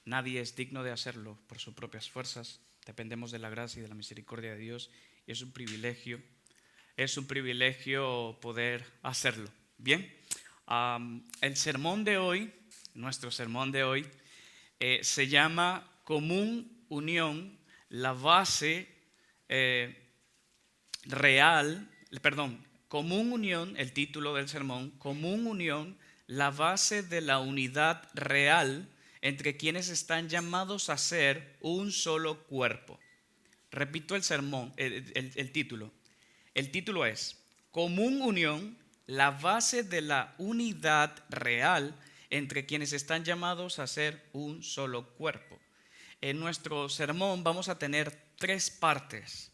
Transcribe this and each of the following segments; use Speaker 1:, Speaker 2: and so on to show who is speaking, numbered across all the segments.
Speaker 1: Nadie es digno de hacerlo por sus propias fuerzas. Dependemos de la gracia y de la misericordia de Dios. Y es un privilegio poder hacerlo. Bien, el sermón de hoy, nuestro sermón de hoy, se llama Común Unión, la base Común Unión, el título del sermón, Común Unión, la base de la unidad real entre quienes están llamados a ser un solo cuerpo. Repito el sermón, el título. El título es Común Unión, la base de la unidad real entre quienes están llamados a ser un solo cuerpo. En nuestro sermón vamos a tener 3 partes.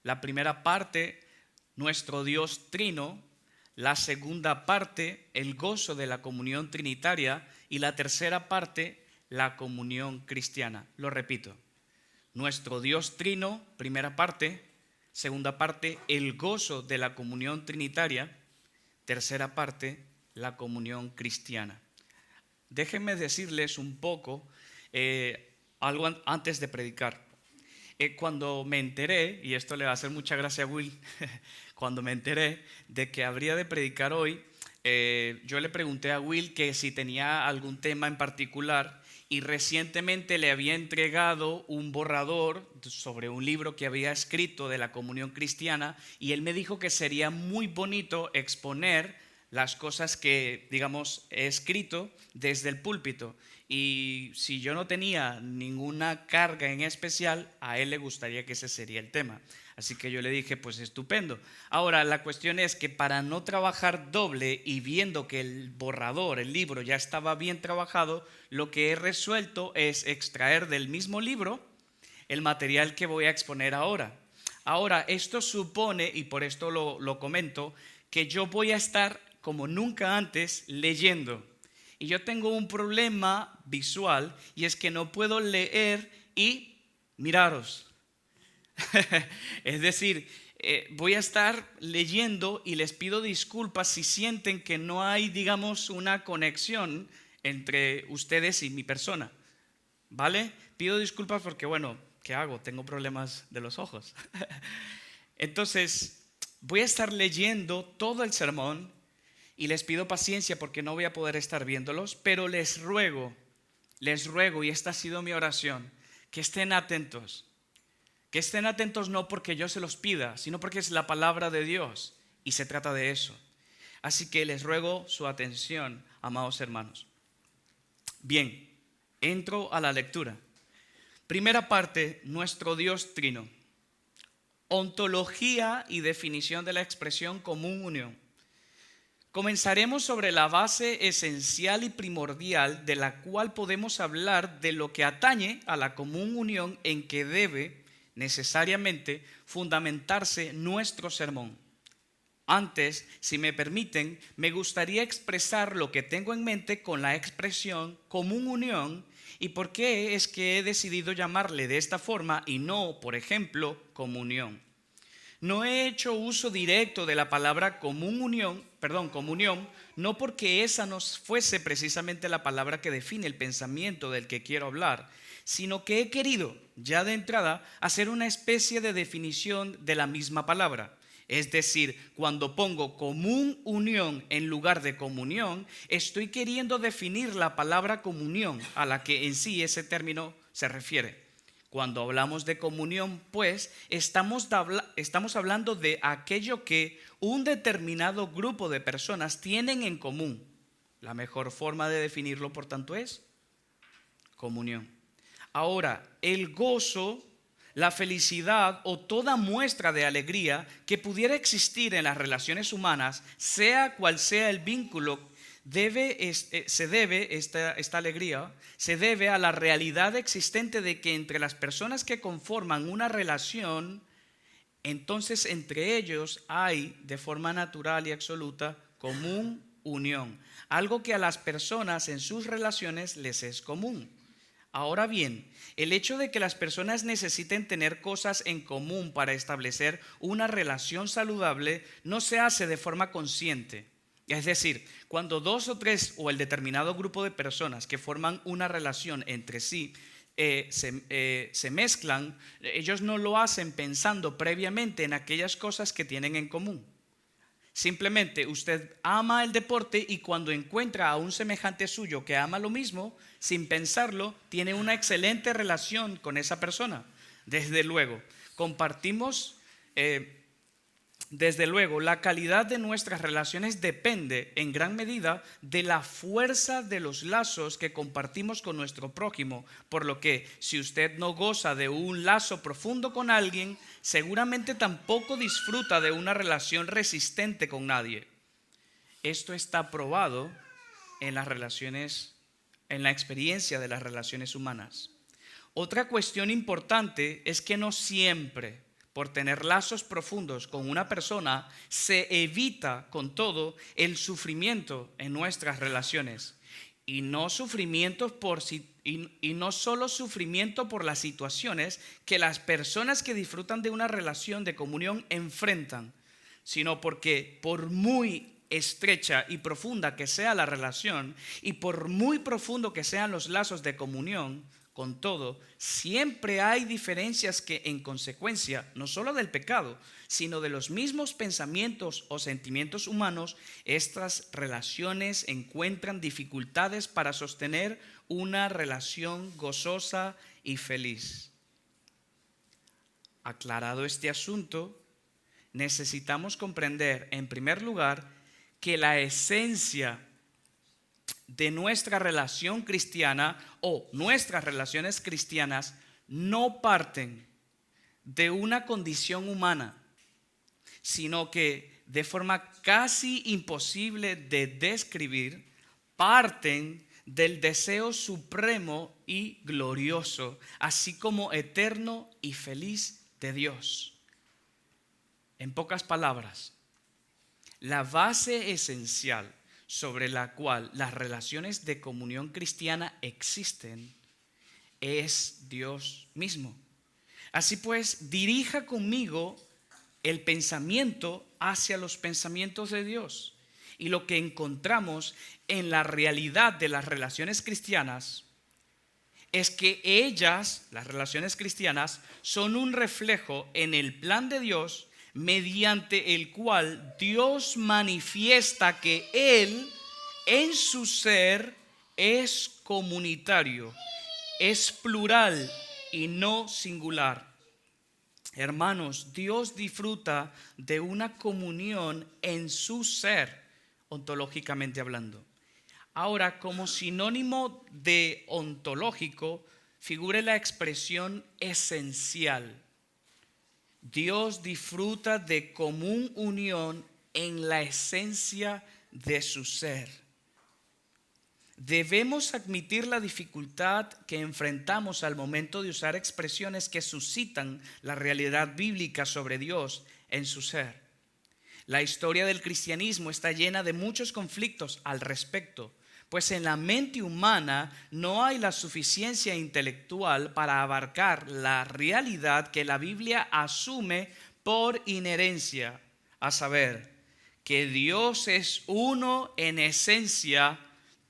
Speaker 1: La primera parte, nuestro Dios Trino. La segunda parte, el gozo de la comunión trinitaria. Y la tercera parte, la comunión cristiana. Lo repito, nuestro Dios Trino, primera parte. Segunda parte, el gozo de la comunión trinitaria. Tercera parte, la comunión cristiana. Déjenme decirles un poco algo antes de predicar. Cuando me enteré, y esto le va a hacer mucha gracia a Will, cuando me enteré de que habría de predicar hoy, yo le pregunté a Will que si tenía algún tema en particular, y recientemente le había entregado un borrador sobre un libro que había escrito de la comunión cristiana, y él me dijo que sería muy bonito exponer las cosas que, digamos, he escrito desde el púlpito. Y si yo no tenía ninguna carga en especial, a él le gustaría que ese sería el tema. Así que yo le dije, pues estupendo. Ahora, la cuestión es que para no trabajar doble y viendo que el borrador, el libro ya estaba bien trabajado, lo que he resuelto es extraer del mismo libro el material que voy a exponer ahora. Ahora, esto supone, y por esto lo comento, que yo voy a estar como nunca antes leyendo. Y yo tengo un problema visual, y es que no puedo leer y miraros. Es decir, voy a estar leyendo y les pido disculpas si sienten que no hay, digamos, una conexión entre ustedes y mi persona. ¿Vale? Pido disculpas porque, bueno, ¿qué hago? Tengo problemas de los ojos. Entonces, voy a estar leyendo todo el sermón y les pido paciencia porque no voy a poder estar viéndolos, pero les ruego, y esta ha sido mi oración, que estén atentos. Que estén atentos no porque yo se los pida, sino porque es la palabra de Dios y se trata de eso. Así que les ruego su atención, amados hermanos. Bien, entro a la lectura. Primera parte, nuestro Dios Trino. Ontología y definición de la expresión común unión. Comenzaremos sobre la base esencial y primordial de la cual podemos hablar de lo que atañe a la común unión en que debe necesariamente fundamentarse nuestro sermón. Antes, si me permiten, me gustaría expresar lo que tengo en mente con la expresión común unión y por qué es que he decidido llamarle de esta forma y no, por ejemplo, comunión. No he hecho uso directo de la palabra comunión, no porque esa no fuese precisamente la palabra que define el pensamiento del que quiero hablar, sino que he querido, ya de entrada, hacer una especie de definición de la misma palabra. Es decir, cuando pongo común unión en lugar de comunión, estoy queriendo definir la palabra comunión a la que en sí ese término se refiere. Cuando hablamos de comunión, pues, estamos hablando de aquello que un determinado grupo de personas tienen en común. La mejor forma de definirlo, por tanto, es comunión. Ahora, el gozo, la felicidad o toda muestra de alegría que pudiera existir en las relaciones humanas, sea cual sea el vínculo, esta alegría se debe a la realidad existente de que entre las personas que conforman una relación, entonces entre ellos hay de forma natural y absoluta común unión, algo que a las personas en sus relaciones les es común. Ahora bien, el hecho de que las personas necesiten tener cosas en común para establecer una relación saludable no se hace de forma consciente. Es decir, cuando dos o tres o el determinado grupo de personas que forman una relación entre sí se mezclan, ellos no lo hacen pensando previamente en aquellas cosas que tienen en común. Simplemente usted ama el deporte y cuando encuentra a un semejante suyo que ama lo mismo, sin pensarlo, tiene una excelente relación con esa persona. Desde luego, compartimos, desde luego, la calidad de nuestras relaciones depende en gran medida de la fuerza de los lazos que compartimos con nuestro prójimo. Por lo que, si usted no goza de un lazo profundo con alguien, seguramente tampoco disfruta de una relación resistente con nadie. Esto está probado en las relaciones, en la experiencia de las relaciones humanas. Otra cuestión importante es que no siempre, por tener lazos profundos con una persona, se evita con todo el sufrimiento en nuestras relaciones. Y no solo sufrimiento por las situaciones que las personas que disfrutan de una relación de comunión enfrentan, sino porque por muy estrecha y profunda que sea la relación y por muy profundo que sean los lazos de comunión, con todo, siempre hay diferencias que en consecuencia, no solo del pecado, sino de los mismos pensamientos o sentimientos humanos, estas relaciones encuentran dificultades para sostener una relación gozosa y feliz. Aclarado este asunto, necesitamos comprender, en primer lugar, que la esencia de nuestra relación cristiana o nuestras relaciones cristianas no parten de una condición humana, sino que de forma casi imposible de describir, parten del deseo supremo y glorioso, así como eterno y feliz de Dios. En pocas palabras, la base esencial sobre la cual las relaciones de comunión cristiana existen es Dios mismo. Así pues, dirija conmigo el pensamiento hacia los pensamientos de Dios. Y lo que encontramos en la realidad de las relaciones cristianas es que ellas, las relaciones cristianas, son un reflejo en el plan de Dios mediante el cual Dios manifiesta que Él en su ser es comunitario, es plural y no singular. Hermanos, Dios disfruta de una comunión en su ser, ontológicamente hablando. Ahora, como sinónimo de ontológico, figura la expresión esencial. Dios disfruta de común unión en la esencia de su ser. Debemos admitir la dificultad que enfrentamos al momento de usar expresiones que suscitan la realidad bíblica sobre Dios en su ser. La historia del cristianismo está llena de muchos conflictos al respecto, pues en la mente humana no hay la suficiencia intelectual para abarcar la realidad que la Biblia asume por inherencia, a saber, que Dios es uno en esencia,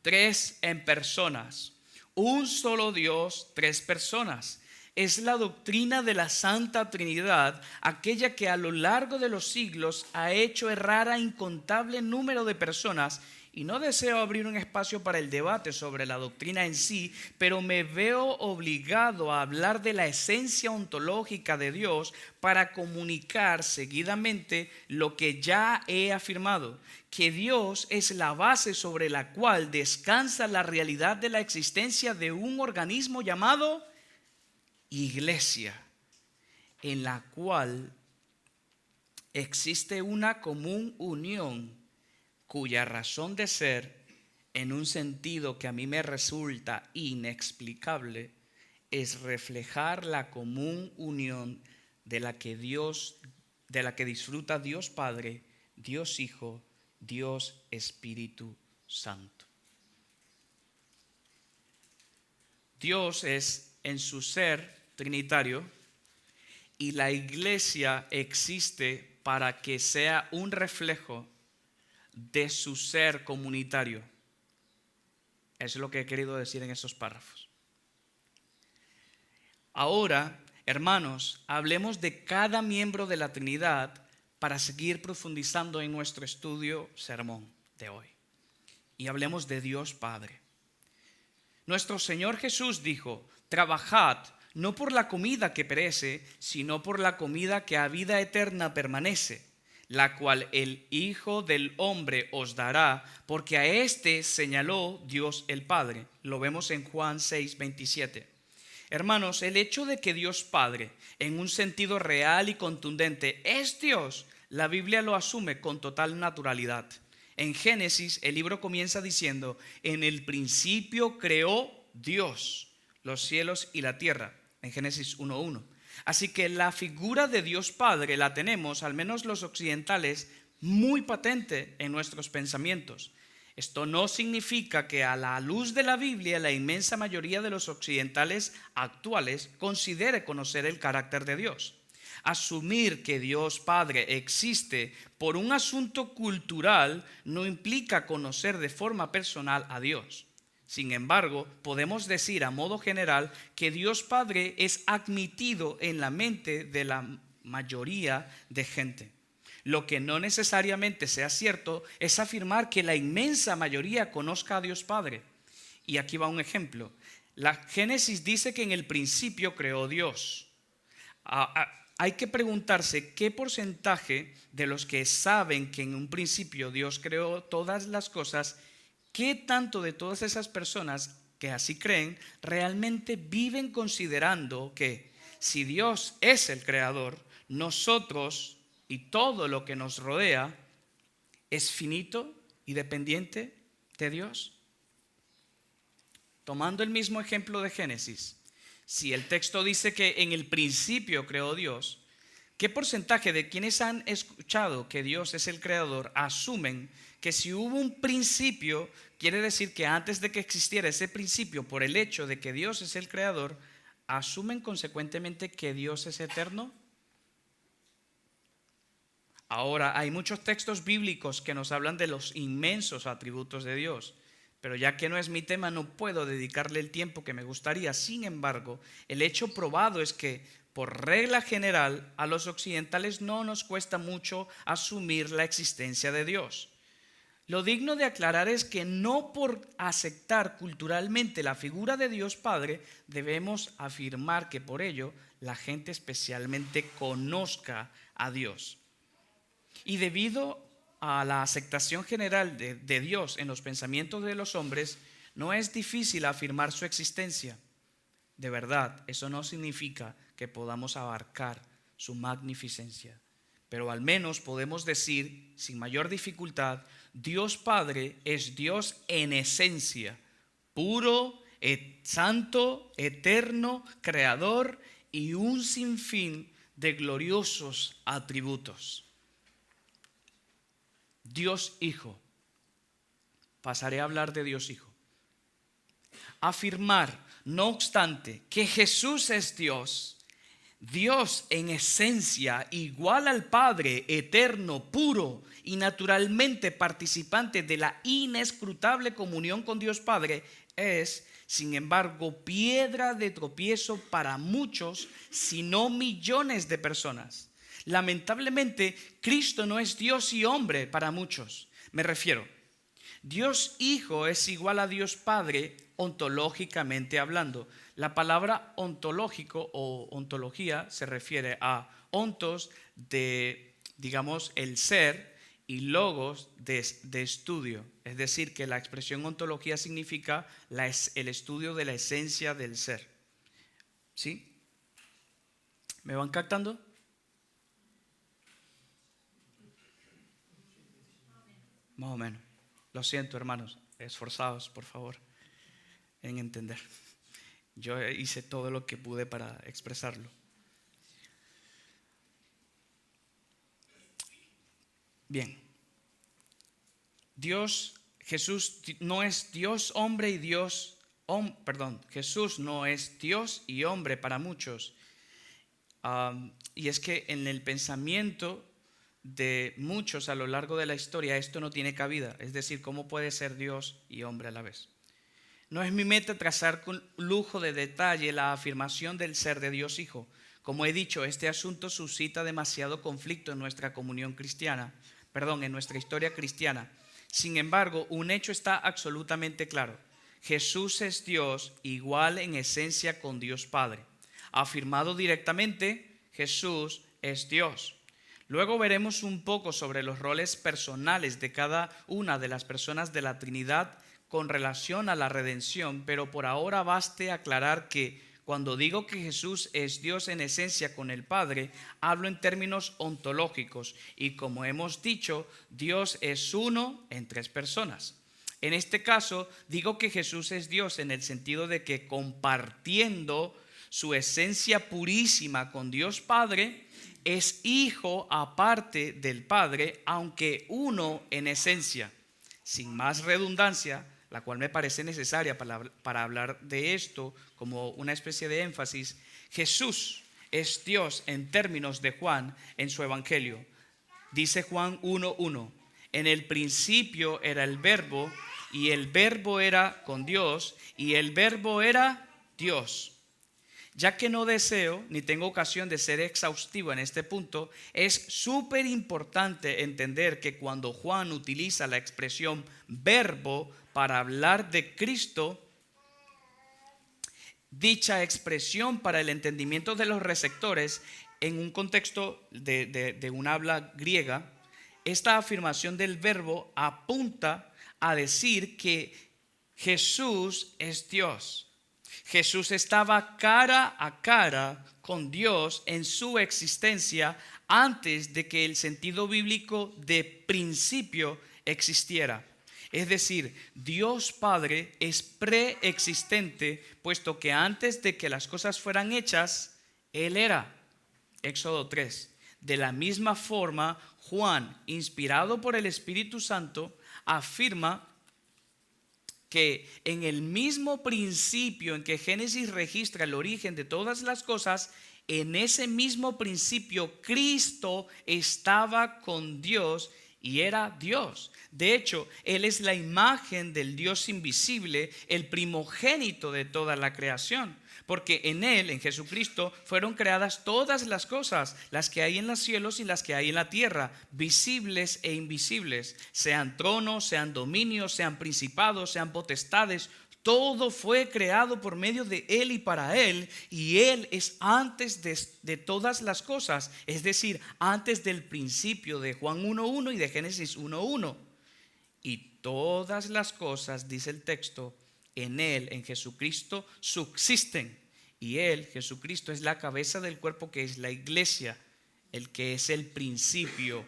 Speaker 1: tres en personas. Un solo Dios, tres personas. Es la doctrina de la Santa Trinidad, aquella que a lo largo de los siglos ha hecho errar a incontable número de personas. Y no deseo abrir un espacio para el debate sobre la doctrina en sí, pero me veo obligado a hablar de la esencia ontológica de Dios para comunicar seguidamente lo que ya he afirmado, que Dios es la base sobre la cual descansa la realidad de la existencia de un organismo llamado Iglesia, en la cual existe una común unión cuya razón de ser, en un sentido que a mí me resulta inexplicable, es reflejar la común unión de la que disfruta Dios Padre, Dios Hijo, Dios Espíritu Santo. Dios es en su ser trinitario y la iglesia existe para que sea un reflejo de su ser comunitario. Eso es lo que he querido decir en esos párrafos. Ahora, hermanos, hablemos de cada miembro de la Trinidad para seguir profundizando en nuestro estudio sermón de hoy. Y hablemos de Dios Padre. Nuestro Señor Jesús dijo: trabajad no por la comida que perece, sino por la comida que a vida eterna permanece, la cual el Hijo del Hombre os dará, porque a éste señaló Dios el Padre. Lo vemos en Juan 6:27. Hermanos, el hecho de que Dios Padre, en un sentido real y contundente, es Dios, la Biblia lo asume con total naturalidad. En Génesis, el libro comienza diciendo: en el principio creó Dios los cielos y la tierra, en Génesis 1:1. Así que la figura de Dios Padre la tenemos, al menos los occidentales, muy patente en nuestros pensamientos. Esto no significa que a la luz de la Biblia la inmensa mayoría de los occidentales actuales considere conocer el carácter de Dios. Asumir que Dios Padre existe por un asunto cultural no implica conocer de forma personal a Dios. Sin embargo, podemos decir a modo general que Dios Padre es admitido en la mente de la mayoría de gente. Lo que no necesariamente sea cierto es afirmar que la inmensa mayoría conozca a Dios Padre. Y aquí va un ejemplo. La Génesis dice que en el principio creó Dios. Hay que preguntarse qué porcentaje de los que saben que en un principio Dios creó todas las cosas, qué tanto de todas esas personas que así creen realmente viven considerando que si Dios es el creador, nosotros y todo lo que nos rodea es finito y dependiente de Dios. Tomando el mismo ejemplo de Génesis, si el texto dice que en el principio creó Dios, ¿qué porcentaje de quienes han escuchado que Dios es el creador asumen que si hubo un principio, quiere decir que antes de que existiera ese principio, por el hecho de que Dios es el creador, asumen consecuentemente que Dios es eterno? Ahora, hay muchos textos bíblicos que nos hablan de los inmensos atributos de Dios, pero ya que no es mi tema, no puedo dedicarle el tiempo que me gustaría. Sin embargo, el hecho probado es que, por regla general, a los occidentales no nos cuesta mucho asumir la existencia de Dios. Lo digno de aclarar es que no por aceptar culturalmente la figura de Dios Padre debemos afirmar que por ello la gente especialmente conozca a Dios. Y debido a la aceptación general de Dios en los pensamientos de los hombres, no es difícil afirmar su existencia. De verdad, eso no significa que podamos abarcar su magnificencia, pero al menos podemos decir sin mayor dificultad: Dios Padre es Dios en esencia, puro, santo, eterno, creador y un sinfín de gloriosos atributos. Dios Hijo. Pasaré a hablar de Dios Hijo. Afirmar, no obstante, que Jesús es Dios, Dios en esencia, igual al Padre, eterno, puro y naturalmente participante de la inescrutable comunión con Dios Padre, es, sin embargo, piedra de tropiezo para muchos, si no millones de personas. Lamentablemente, Cristo no es Dios y hombre para muchos. Me refiero, Dios Hijo es igual a Dios Padre ontológicamente hablando. La palabra ontológico o ontología se refiere a ontos de, digamos, el ser, y logos de estudio. Es decir, que la expresión ontología significa el estudio de la esencia del ser. ¿Sí? ¿Me van captando? Más o menos. Lo siento, hermanos, esforzados, por favor, en entender. Yo hice todo lo que pude para expresarlo. Bien. Jesús no es Dios, hombre y Dios, Jesús no es Dios y hombre para muchos. Y es que en el pensamiento de muchos a lo largo de la historia, esto no tiene cabida. Es decir, ¿cómo puede ser Dios y hombre a la vez? No es mi meta trazar con lujo de detalle la afirmación del ser de Dios Hijo. Como he dicho, este asunto suscita demasiado conflicto en nuestra comunión cristiana, en nuestra historia cristiana. Sin embargo, un hecho está absolutamente claro. Jesús es Dios igual en esencia con Dios Padre. Afirmado directamente, Jesús es Dios. Luego veremos un poco sobre los roles personales de cada una de las personas de la Trinidad con relación a la redención, pero por ahora baste aclarar que cuando digo que Jesús es Dios en esencia con el Padre, hablo en términos ontológicos y como hemos dicho, Dios es uno en tres personas. En este caso, digo que Jesús es Dios en el sentido de que compartiendo su esencia purísima con Dios Padre, es hijo aparte del Padre, aunque uno en esencia. Sin más redundancia, la cual me parece necesaria para hablar de esto como una especie de énfasis, Jesús es Dios en términos de Juan en su evangelio. Dice Juan 1:1, en el principio era el verbo y el verbo era con Dios y el verbo era Dios. Ya que no deseo ni tengo ocasión de ser exhaustivo en este punto, es súper importante entender que cuando Juan utiliza la expresión verbo para hablar de Cristo, dicha expresión para el entendimiento de los receptores en un contexto de un habla griega, esta afirmación del verbo apunta a decir que Jesús es Dios. Jesús estaba cara a cara con Dios en su existencia antes de que el sentido bíblico de principio existiera. Es decir, Dios Padre es preexistente, puesto que antes de que las cosas fueran hechas, Él era. Éxodo 3. De la misma forma, Juan, inspirado por el Espíritu Santo, afirma que en el mismo principio en que Génesis registra el origen de todas las cosas, en ese mismo principio Cristo estaba con Dios y era Dios. De hecho, Él es la imagen del Dios invisible, el primogénito de toda la creación. Porque en Él, en Jesucristo, fueron creadas todas las cosas, las que hay en los cielos y las que hay en la tierra, visibles e invisibles, sean tronos, sean dominios, sean principados, sean potestades. Todo fue creado por medio de Él y para Él, y Él es antes de todas las cosas, es decir, antes del principio de Juan 1:1 y de Génesis 1:1. Y todas las cosas, dice el texto, en Él, en Jesucristo, subsisten. Y Él, Jesucristo, es la cabeza del cuerpo que es la iglesia, el que es el principio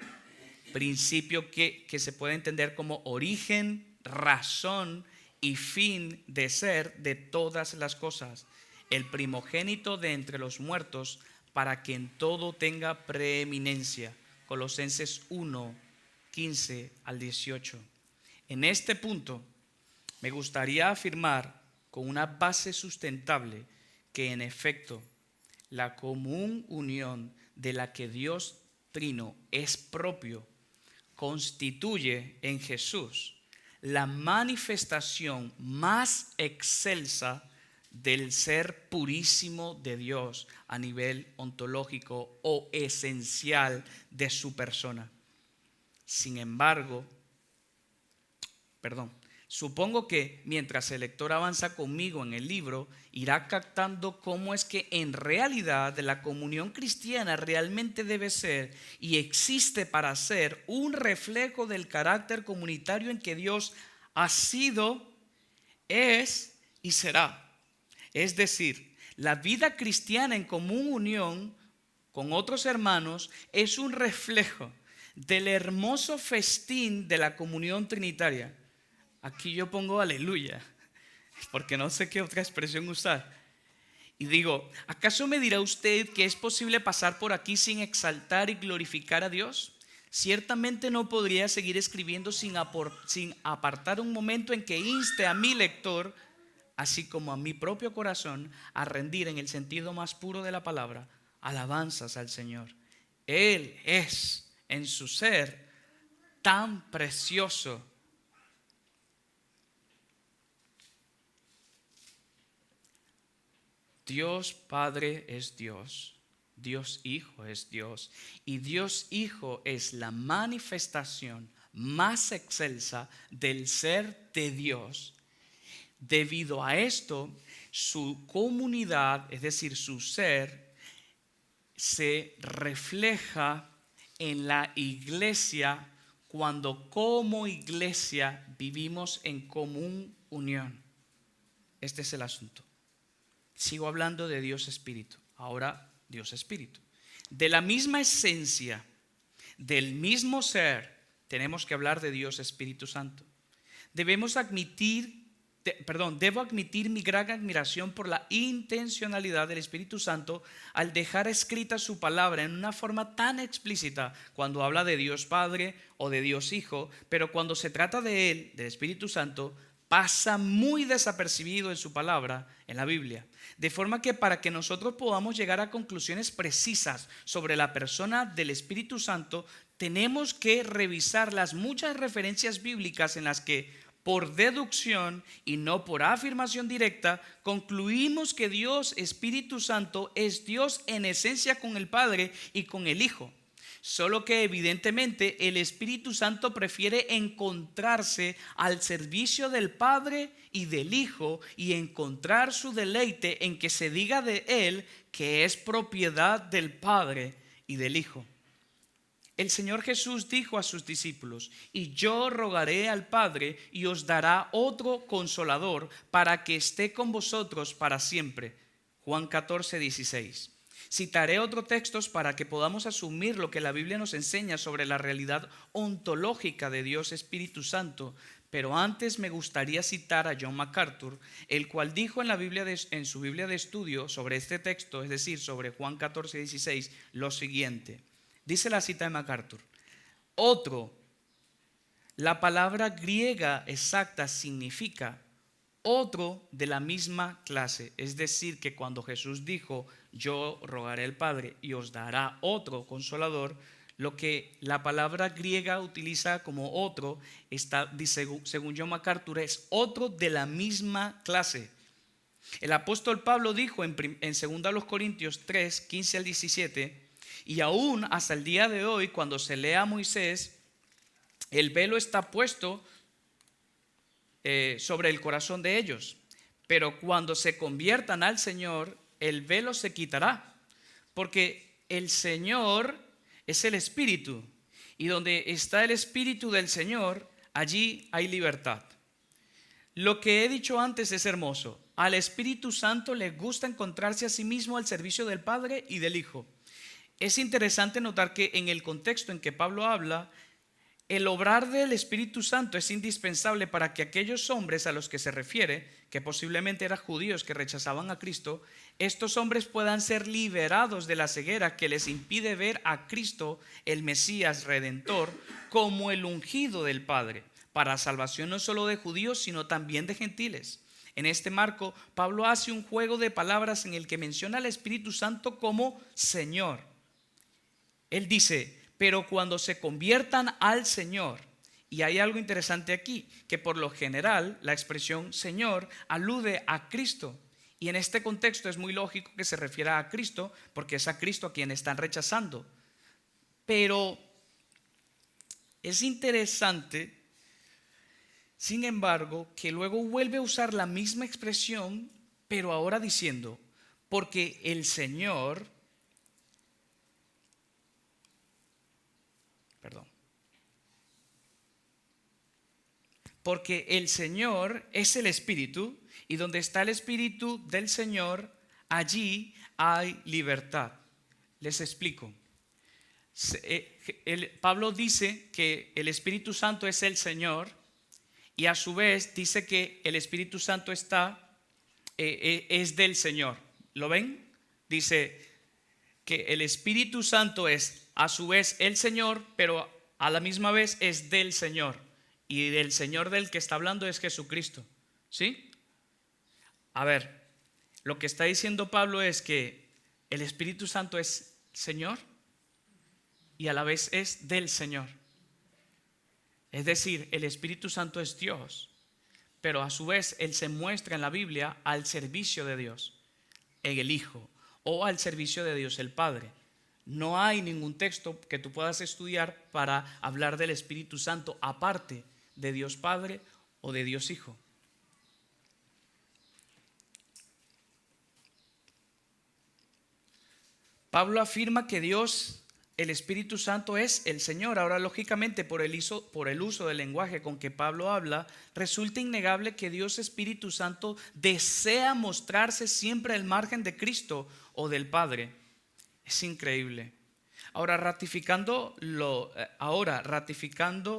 Speaker 1: que se puede entender como origen, razón y fin de ser de todas las cosas. El primogénito de entre los muertos, para que en todo tenga preeminencia. Colosenses 1:15-18. En este punto, me gustaría afirmar con una base sustentable que en efecto la común unión de la que Dios Trino es propio constituye en Jesús la manifestación más excelsa del ser purísimo de Dios a nivel ontológico o esencial de su persona. Sin embargo, supongo que mientras el lector avanza conmigo en el libro, irá captando cómo es que en realidad la comunión cristiana realmente debe ser y existe para ser un reflejo del carácter comunitario en que Dios ha sido, es y será. Es decir, la vida cristiana en común unión con otros hermanos es un reflejo del hermoso festín de la comunión trinitaria. Aquí yo pongo aleluya, porque no sé qué otra expresión usar. Y digo, ¿acaso me dirá usted que es posible pasar por aquí sin exaltar y glorificar a Dios? Ciertamente no podría seguir escribiendo sin apartar un momento en que inste a mi lector, así como a mi propio corazón, a rendir en el sentido más puro de la palabra alabanzas al Señor. Él es en su ser tan precioso. Dios Padre es Dios, Dios Hijo es Dios, y Dios Hijo es la manifestación más excelsa del ser de Dios. Debido a esto, su comunidad, es decir, su ser, se refleja en la iglesia cuando como iglesia vivimos en común unión. Este es el asunto. Sigo hablando de Dios Espíritu. Ahora Dios Espíritu. De la misma esencia, del mismo ser, tenemos que hablar de Dios Espíritu Santo. Debo admitir mi gran admiración por la intencionalidad del Espíritu Santo al dejar escrita su palabra en una forma tan explícita cuando habla de Dios Padre o de Dios Hijo, pero cuando se trata de Él, del Espíritu Santo, pasa muy desapercibido en su palabra, en la Biblia. De forma que para que nosotros podamos llegar a conclusiones precisas sobre la persona del Espíritu Santo, tenemos que revisar las muchas referencias bíblicas en las que, por deducción y no por afirmación directa, concluimos que Dios Espíritu Santo es Dios en esencia con el Padre y con el Hijo. Solo que evidentemente el Espíritu Santo prefiere encontrarse al servicio del Padre y del Hijo y encontrar su deleite en que se diga de Él que es propiedad del Padre y del Hijo. El Señor Jesús dijo a sus discípulos: y yo rogaré al Padre y os dará otro consolador para que esté con vosotros para siempre. Juan 14:16. Citaré otros textos para que podamos asumir lo que la Biblia nos enseña sobre la realidad ontológica de Dios Espíritu Santo, pero antes me gustaría citar a John MacArthur, el cual dijo en su Biblia de estudio sobre este texto, es decir, sobre Juan 14:16, lo siguiente. Dice la cita de MacArthur: otro, la palabra griega exacta significa otro de la misma clase. Es decir, que cuando Jesús dijo: yo rogaré al Padre y os dará otro consolador, lo que la palabra griega utiliza como otro, según John MacArthur, es otro de la misma clase. El apóstol Pablo dijo en 2 Corintios 3, 15 al 17: y aún hasta el día de hoy, cuando se lee a Moisés, el velo está puesto sobre el corazón de ellos, pero cuando se conviertan al Señor, el velo se quitará, porque el Señor es el Espíritu, y donde está el Espíritu del Señor, allí hay libertad. Lo que he dicho antes es hermoso. Al Espíritu Santo le gusta encontrarse a sí mismo al servicio del Padre y del Hijo. Es interesante notar que en el contexto en que Pablo habla, el obrar del Espíritu Santo es indispensable para que aquellos hombres a los que se refiere, que posiblemente eran judíos que rechazaban a Cristo, estos hombres puedan ser liberados de la ceguera que les impide ver a Cristo, el Mesías Redentor, como el ungido del Padre, para salvación no solo de judíos, sino también de gentiles. En este marco, Pablo hace un juego de palabras en el que menciona al Espíritu Santo como Señor. Él dice: pero cuando se conviertan al Señor. Y hay algo interesante aquí, que por lo general la expresión Señor alude a Cristo. Y en este contexto es muy lógico que se refiera a Cristo, porque es a Cristo a quien están rechazando. Pero es interesante, sin embargo, que luego vuelve a usar la misma expresión, pero ahora diciendo: porque el Señor... Porque el Señor es el Espíritu, y donde está el Espíritu del Señor, allí hay libertad. Les explico. Pablo dice que el Espíritu Santo es el Señor, y a su vez dice que el Espíritu Santo es del Señor. ¿Lo ven? Dice que el Espíritu Santo es a su vez el Señor, pero a la misma vez es del Señor. Y del Señor del que está hablando es Jesucristo. ¿Sí? A ver, lo que está diciendo Pablo es que el Espíritu Santo es Señor. y a la vez es del Señor. Es decir, el Espíritu Santo es Dios, pero a su vez Él se muestra en la Biblia al servicio de Dios, en el Hijo, o al servicio de Dios el Padre. No hay ningún texto que tú puedas estudiar para hablar del Espíritu Santo aparte de Dios Padre o de Dios Hijo. Pablo afirma que Dios, el Espíritu Santo, es el Señor. Ahora, lógicamente, por el uso del lenguaje con que Pablo habla, resulta innegable que Dios Espíritu Santo desea mostrarse siempre al margen de Cristo o del Padre. Es increíble. Ahora ratificando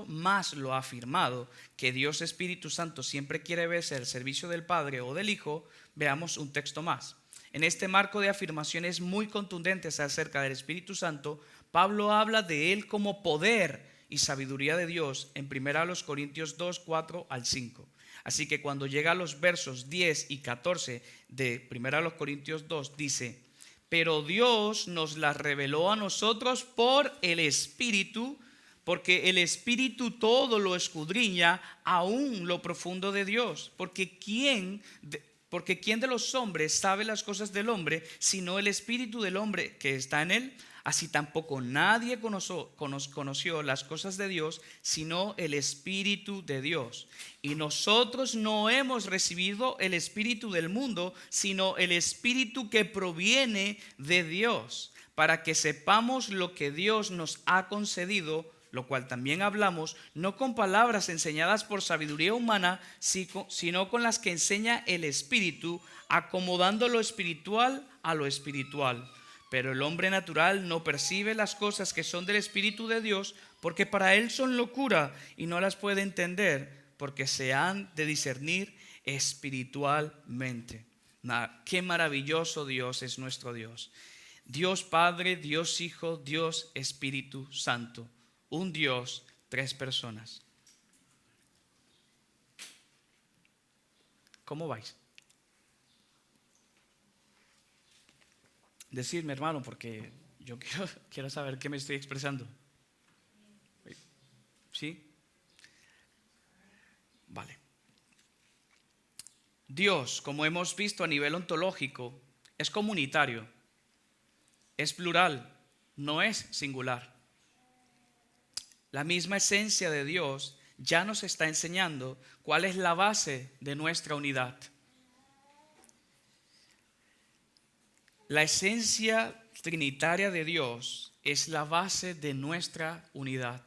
Speaker 1: más lo afirmado, que Dios Espíritu Santo siempre quiere verse al servicio del Padre o del Hijo, veamos un texto más. En este marco de afirmaciones muy contundentes acerca del Espíritu Santo, Pablo habla de él como poder y sabiduría de Dios en 1 Corintios 2, 4 al 5. Así que cuando llega a los versos 10 y 14 de 1 Corintios 2, dice: pero Dios nos las reveló a nosotros por el Espíritu, porque el Espíritu todo lo escudriña, aún lo profundo de Dios. Porque ¿quién de los hombres sabe las cosas del hombre, sino el Espíritu del hombre que está en él? Así tampoco nadie conoció las cosas de Dios, sino el Espíritu de Dios. Y nosotros no hemos recibido el espíritu del mundo, sino el Espíritu que proviene de Dios, para que sepamos lo que Dios nos ha concedido, lo cual también hablamos, no con palabras enseñadas por sabiduría humana, sino con las que enseña el Espíritu, acomodando lo espiritual a lo espiritual. Pero el hombre natural no percibe las cosas que son del Espíritu de Dios, porque para él son locura y no las puede entender, porque se han de discernir espiritualmente. Qué maravilloso Dios es nuestro Dios. Dios Padre, Dios Hijo, Dios Espíritu Santo. Un Dios, tres personas. ¿Cómo vais? Decidme, hermano, porque yo quiero saber qué me estoy expresando. ¿Sí? Vale. Dios, como hemos visto a nivel ontológico, es comunitario, es plural, no es singular. La misma esencia de Dios ya nos está enseñando cuál es la base de nuestra unidad. La esencia trinitaria de Dios es la base de nuestra unidad.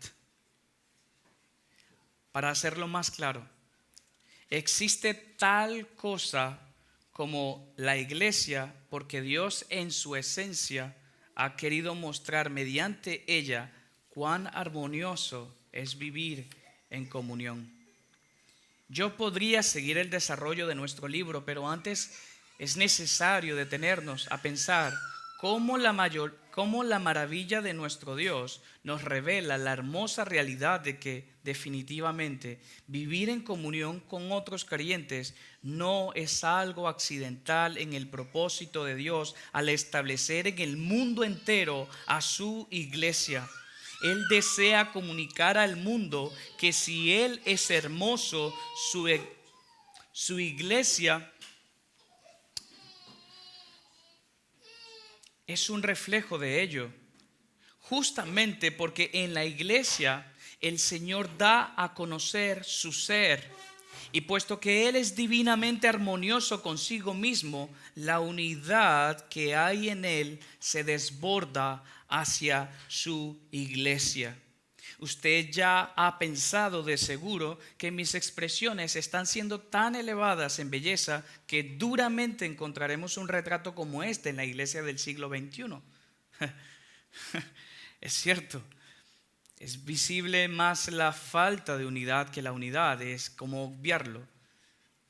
Speaker 1: Para hacerlo más claro, existe tal cosa como la iglesia porque Dios en su esencia ha querido mostrar mediante ella cuán armonioso es vivir en comunión. Yo podría seguir el desarrollo de nuestro libro, pero antes es necesario detenernos a pensar cómo la maravilla de nuestro Dios nos revela la hermosa realidad de que definitivamente vivir en comunión con otros creyentes no es algo accidental en el propósito de Dios al establecer en el mundo entero a su iglesia. Él desea comunicar al mundo que si Él es hermoso, su iglesia es un reflejo de ello. Justamente porque en la iglesia el Señor da a conocer su ser. Y puesto que Él es divinamente armonioso consigo mismo, la unidad que hay en Él se desborda hacia su iglesia. Usted ya ha pensado de seguro que mis expresiones están siendo tan elevadas en belleza que duramente encontraremos un retrato como este en la iglesia del siglo XXI. Es cierto. Es visible más la falta de unidad que la unidad. Es como obviarlo.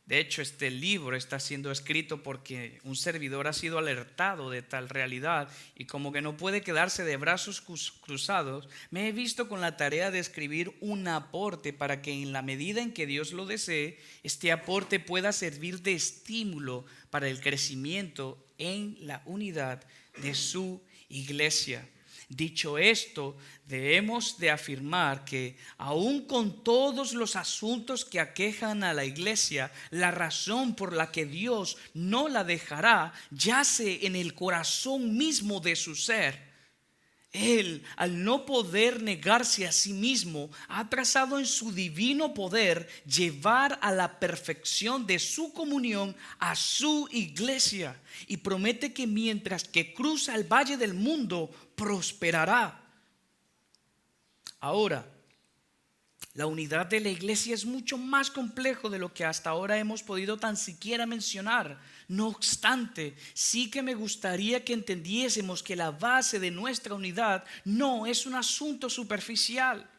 Speaker 1: De hecho, este libro está siendo escrito porque un servidor ha sido alertado de tal realidad y como que no puede quedarse de brazos cruzados, me he visto con la tarea de escribir un aporte para que en la medida en que Dios lo desee, este aporte pueda servir de estímulo para el crecimiento en la unidad de su iglesia. Dicho esto, debemos de afirmar que aun con todos los asuntos que aquejan a la iglesia, la razón por la que Dios no la dejará yace en el corazón mismo de su ser. Él, al no poder negarse a sí mismo, ha trazado en su divino poder llevar a la perfección de su comunión a su iglesia, y promete que mientras que cruza el valle del mundo, prosperará. Ahora, la unidad de la iglesia es mucho más complejo de lo que hasta ahora hemos podido tan siquiera mencionar. No obstante, sí que me gustaría que entendiésemos que la base de nuestra unidad no es un asunto superficial.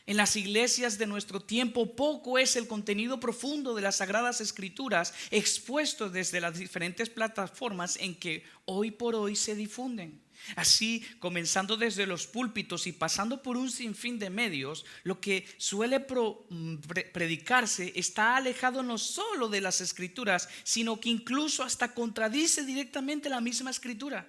Speaker 1: En las iglesias de nuestro tiempo poco es el contenido profundo de las Sagradas Escrituras expuesto desde las diferentes plataformas en que hoy por hoy se difunden. Así, comenzando desde los púlpitos y pasando por un sinfín de medios, lo que suele predicarse está alejado no solo de las Escrituras, sino que incluso hasta contradice directamente la misma Escritura.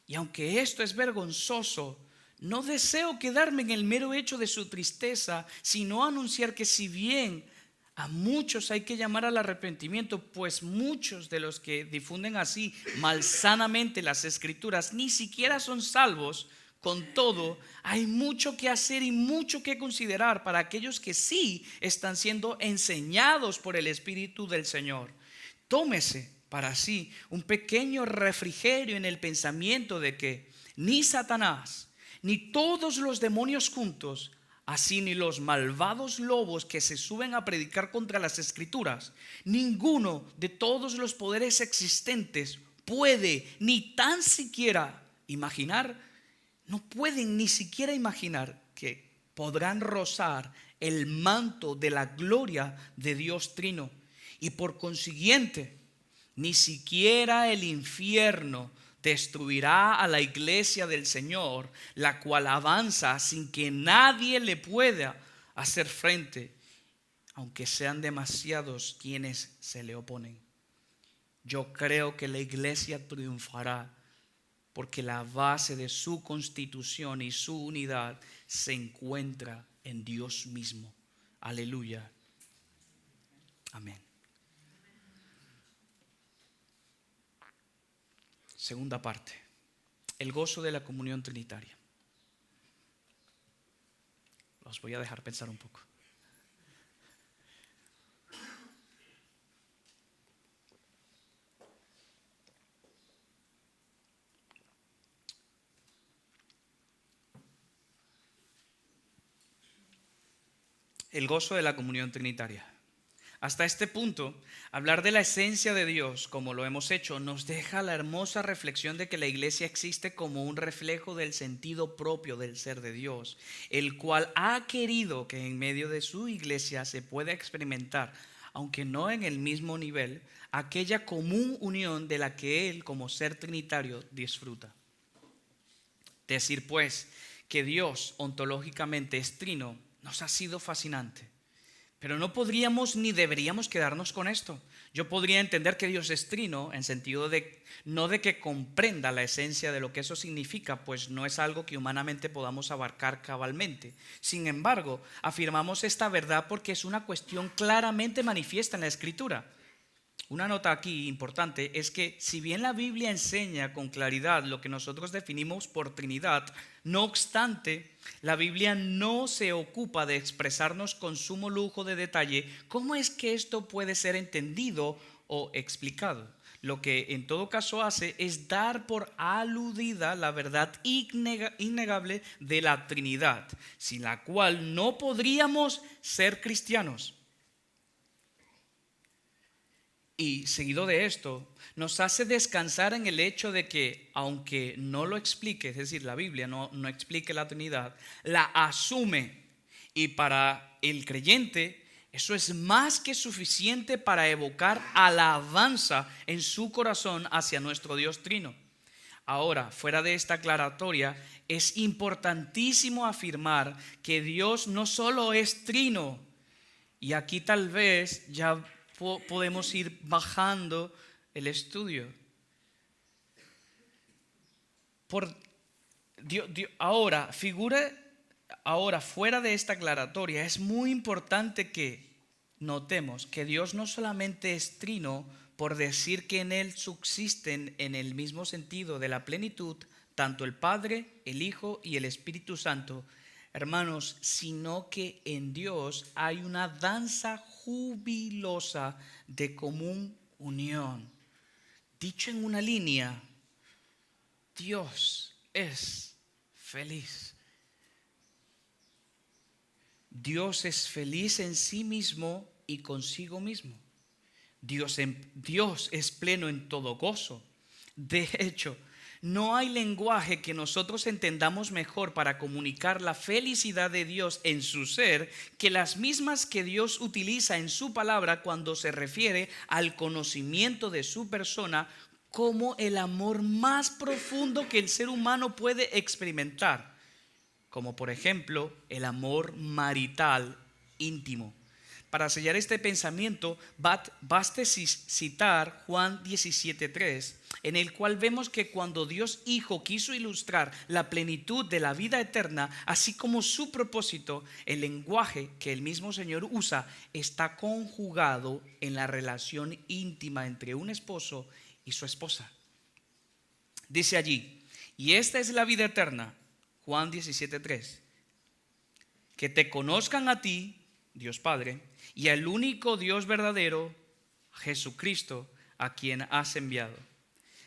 Speaker 1: Y aunque esto es vergonzoso, no deseo quedarme en el mero hecho de su tristeza, sino anunciar que si bien a muchos hay que llamar al arrepentimiento, pues muchos de los que difunden así malsanamente las Escrituras ni siquiera son salvos. Con todo, hay mucho que hacer y mucho que considerar para aquellos que sí están siendo enseñados por el Espíritu del Señor. Tómese para sí un pequeño refrigerio en el pensamiento de que ni Satanás, ni todos los demonios juntos, así ni los malvados lobos que se suben a predicar contra las Escrituras, ninguno de todos los poderes existentes puede ni tan siquiera imaginar, no pueden ni siquiera imaginar que podrán rozar el manto de la gloria de Dios Trino. Y por consiguiente, ni siquiera el infierno destruirá a la iglesia del Señor, la cual avanza sin que nadie le pueda hacer frente, aunque sean demasiados quienes se le oponen. Yo creo que la iglesia triunfará porque la base de su constitución y su unidad se encuentra en Dios mismo. Aleluya. Amén. Segunda parte, el gozo de la comunión trinitaria. Los voy a dejar pensar un poco. El gozo de la comunión trinitaria. Hasta este punto, hablar de la esencia de Dios, como lo hemos hecho, nos deja la hermosa reflexión de que la iglesia existe como un reflejo del sentido propio del ser de Dios, el cual ha querido que en medio de su iglesia se pueda experimentar, aunque no en el mismo nivel, aquella común unión de la que Él, como ser trinitario, disfruta. Decir pues que Dios ontológicamente es trino nos ha sido fascinante. Pero no podríamos ni deberíamos quedarnos con esto. Yo podría entender que Dios es trino en sentido de no de que comprenda la esencia de lo que eso significa, pues no es algo que humanamente podamos abarcar cabalmente. Sin embargo, afirmamos esta verdad porque es una cuestión claramente manifiesta en la Escritura. Una nota aquí importante es que si bien la Biblia enseña con claridad lo que nosotros definimos por Trinidad, no obstante, la Biblia no se ocupa de expresarnos con sumo lujo de detalle cómo es que esto puede ser entendido o explicado. Lo que en todo caso hace es dar por aludida la verdad innegable de la Trinidad, sin la cual no podríamos ser cristianos. Y seguido de esto, nos hace descansar en el hecho de que, aunque no lo explique, es decir, la Biblia no explique la Trinidad, la asume. Y para el creyente, eso es más que suficiente para evocar alabanza en su corazón hacia nuestro Dios Trino. Ahora, fuera de esta aclaratoria, es importantísimo afirmar que Dios no solo es trino, y aquí tal vez ya podemos ir bajando el estudio. Por Ahora, fuera de esta aclaratoria, es muy importante que notemos que Dios no solamente es trino por decir que en Él subsisten en el mismo sentido de la plenitud tanto el Padre, el Hijo y el Espíritu Santo, hermanos, sino que en Dios hay una danza jubilosa de común unión. Dicho en una línea, Dios es feliz. Dios es feliz en sí mismo y consigo mismo. Dios es pleno en todo gozo. De hecho, no hay lenguaje que nosotros entendamos mejor para comunicar la felicidad de Dios en su ser que las mismas que Dios utiliza en su palabra cuando se refiere al conocimiento de su persona como el amor más profundo que el ser humano puede experimentar, como por ejemplo el amor marital íntimo. Para sellar este pensamiento, baste citar Juan 17:3, en el cual vemos que cuando Dios Hijo quiso ilustrar la plenitud de la vida eterna, así como su propósito, el lenguaje que el mismo Señor usa está conjugado en la relación íntima entre un esposo y su esposa. Dice allí, y esta es la vida eterna, Juan 17:3, que te conozcan a ti, Dios Padre, y al único Dios verdadero, Jesucristo, a quien has enviado.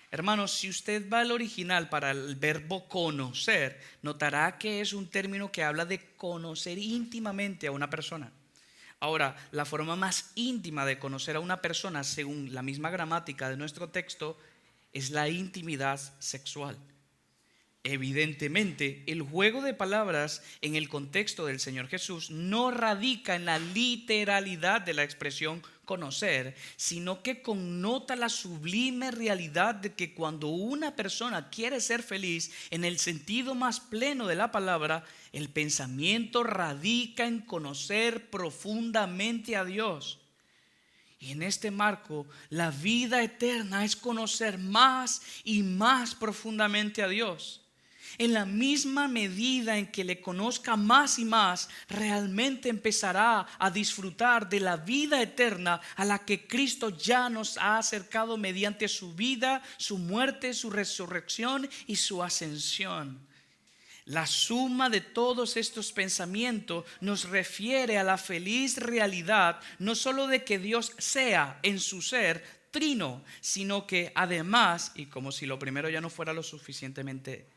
Speaker 1: Hermanos, si usted va al original para el verbo conocer, notará que es un término que habla de conocer íntimamente a una persona. Ahora, la forma más íntima de conocer a una persona, según la misma gramática de nuestro texto, es la intimidad sexual. Evidentemente, el juego de palabras en el contexto del Señor Jesús no radica en la literalidad de la expresión conocer, sino que connota la sublime realidad de que cuando una persona quiere ser feliz en el sentido más pleno de la palabra, el pensamiento radica en conocer profundamente a Dios. Y en este marco, la vida eterna es conocer más y más profundamente a Dios. En la misma medida en que le conozca más y más, realmente empezará a disfrutar de la vida eterna a la que Cristo ya nos ha acercado mediante su vida, su muerte, su resurrección y su ascensión. La suma de todos estos pensamientos nos refiere a la feliz realidad no solo de que Dios sea en su ser trino, sino que además, y como si lo primero ya no fuera lo suficientemente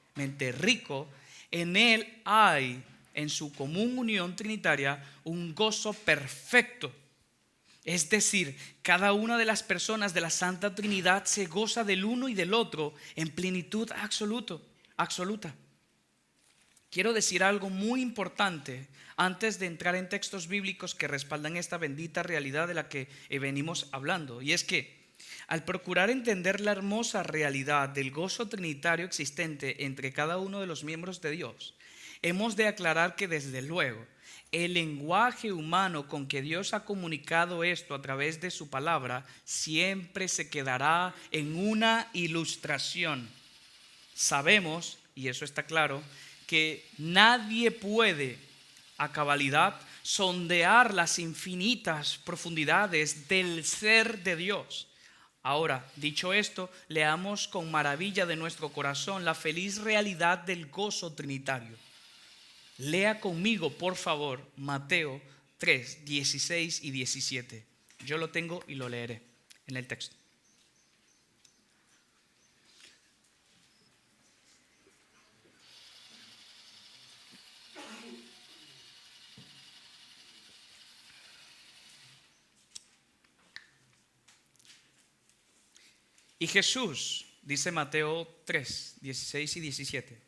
Speaker 1: rico, en Él hay, en su común unión trinitaria, un gozo perfecto. Es decir, cada una de las personas de la Santa Trinidad se goza del uno y del otro en plenitud absoluta. Quiero decir algo muy importante antes de entrar en textos bíblicos que respaldan esta bendita realidad de la que venimos hablando. Y es que al procurar entender la hermosa realidad del gozo trinitario existente entre cada uno de los miembros de Dios, hemos de aclarar que desde luego el lenguaje humano con que Dios ha comunicado esto a través de su palabra siempre se quedará en una ilustración. Sabemos, y eso está claro, que nadie puede a cabalidad sondear las infinitas profundidades del ser de Dios. Ahora, dicho esto, leamos con maravilla de nuestro corazón la feliz realidad del gozo trinitario. Lea conmigo, por favor, Mateo 3, 16 y 17. Yo lo tengo y lo leeré en el texto. Y Jesús, dice Mateo 3, 16 y 17,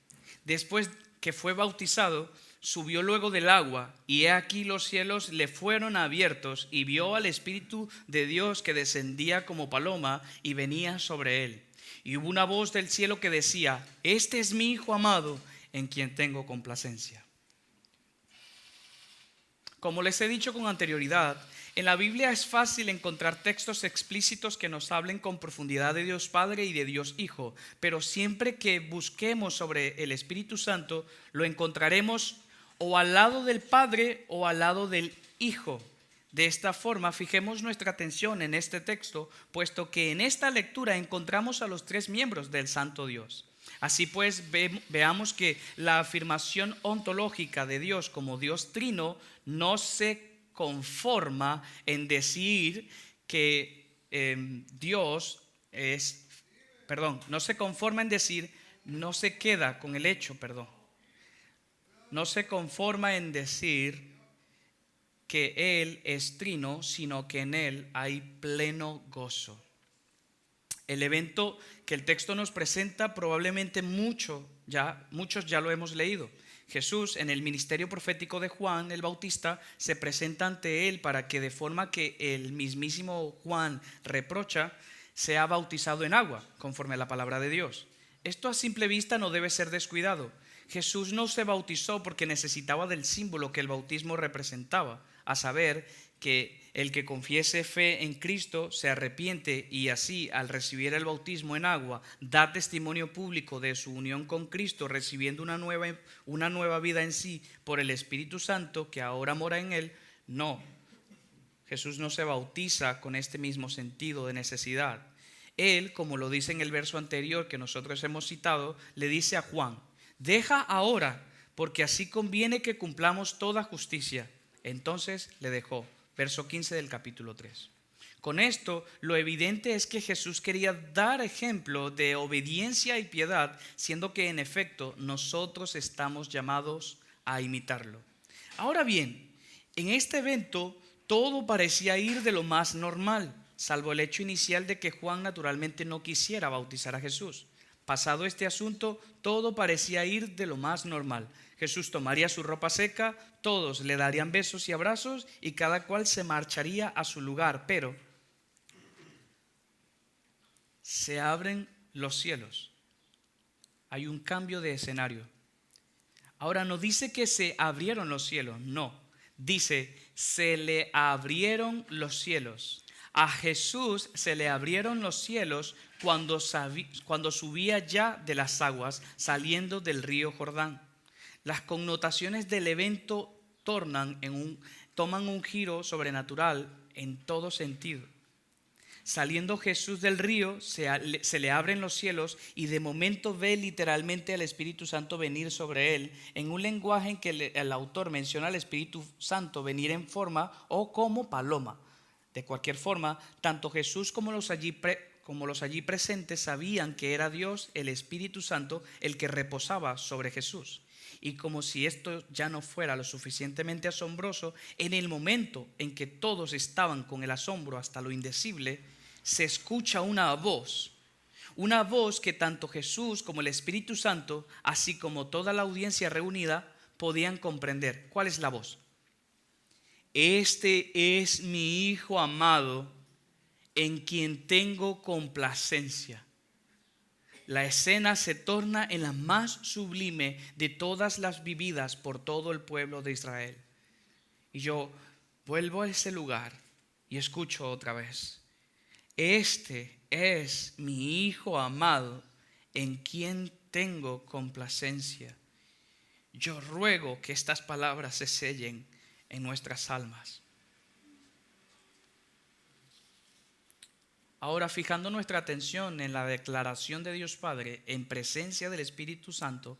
Speaker 1: después que fue bautizado, subió luego del agua, y he aquí los cielos le fueron abiertos, y vio al Espíritu de Dios que descendía como paloma y venía sobre él. Y hubo una voz del cielo que decía: este es mi Hijo amado, en quien tengo complacencia. como les he dicho con anterioridad, en la Biblia es fácil encontrar textos explícitos que nos hablen con profundidad de Dios Padre y de Dios Hijo, pero siempre que busquemos sobre el Espíritu Santo, lo encontraremos o al lado del Padre o al lado del Hijo. De esta forma, fijemos nuestra atención en este texto, puesto que en esta lectura encontramos a los tres miembros del Santo Dios. Así pues, veamos que la afirmación ontológica de Dios como Dios trino no se conforma en decir que Dios es, no se conforma en decir, no se queda con el hecho, no se conforma en decir que Él es trino, sino que en Él hay pleno gozo. El evento que el texto nos presenta probablemente muchos ya lo hemos leído. Jesús, en el ministerio profético de Juan el Bautista, se presenta ante él para que, de forma que el mismísimo Juan reprocha, sea bautizado en agua, conforme a la palabra de Dios. Esto a simple vista no debe ser descuidado. Jesús no se bautizó porque necesitaba del símbolo que el bautismo representaba, a saber, que el que confiese fe en Cristo se arrepiente y así, al recibir el bautismo en agua, da testimonio público de su unión con Cristo, recibiendo una nueva vida en sí por el Espíritu Santo que ahora mora en él. No, Jesús no se bautiza con este mismo sentido de necesidad. Él, como lo dice en el verso anterior que nosotros hemos citado, le dice a Juan: deja ahora, porque así conviene que cumplamos toda justicia. Entonces le dejó. Verso 15 del capítulo 3. Con esto, lo evidente es que Jesús quería dar ejemplo de obediencia y piedad, siendo que en efecto nosotros estamos llamados a imitarlo. Ahora bien, en este evento todo parecía ir de lo más normal, salvo el hecho inicial de que Juan naturalmente no quisiera bautizar a Jesús. Pasado este asunto, todo parecía ir de lo más normal. Jesús tomaría su ropa seca, todos le darían besos y abrazos y cada cual se marcharía a su lugar. Pero se abren los cielos. Hay un cambio de escenario. Ahora no dice que se abrieron los cielos, no. Dice, se le abrieron los cielos. A Jesús se le abrieron los cielos cuando subía ya de las aguas, saliendo del río Jordán. Las connotaciones del evento toman un giro sobrenatural en todo sentido. Saliendo Jesús del río, se le abren los cielos y de momento ve literalmente al Espíritu Santo venir sobre él, en un lenguaje en que el autor menciona al Espíritu Santo venir en forma o como paloma. De cualquier forma, tanto Jesús como los allí presentes sabían que era Dios, el Espíritu Santo, el que reposaba sobre Jesús. Y como si esto ya no fuera lo suficientemente asombroso, en el momento en que todos estaban con el asombro hasta lo indecible, se escucha una voz que tanto Jesús como el Espíritu Santo, así como toda la audiencia reunida, podían comprender. ¿Cuál es la voz? Este es mi Hijo amado, en quien tengo complacencia. La escena se torna en la más sublime de todas las vividas por todo el pueblo de Israel. Y yo vuelvo a ese lugar y escucho otra vez: este es mi Hijo amado, en quien tengo complacencia. Yo ruego que estas palabras se sellen en nuestras almas. Ahora, fijando nuestra atención en la declaración de Dios Padre en presencia del Espíritu Santo,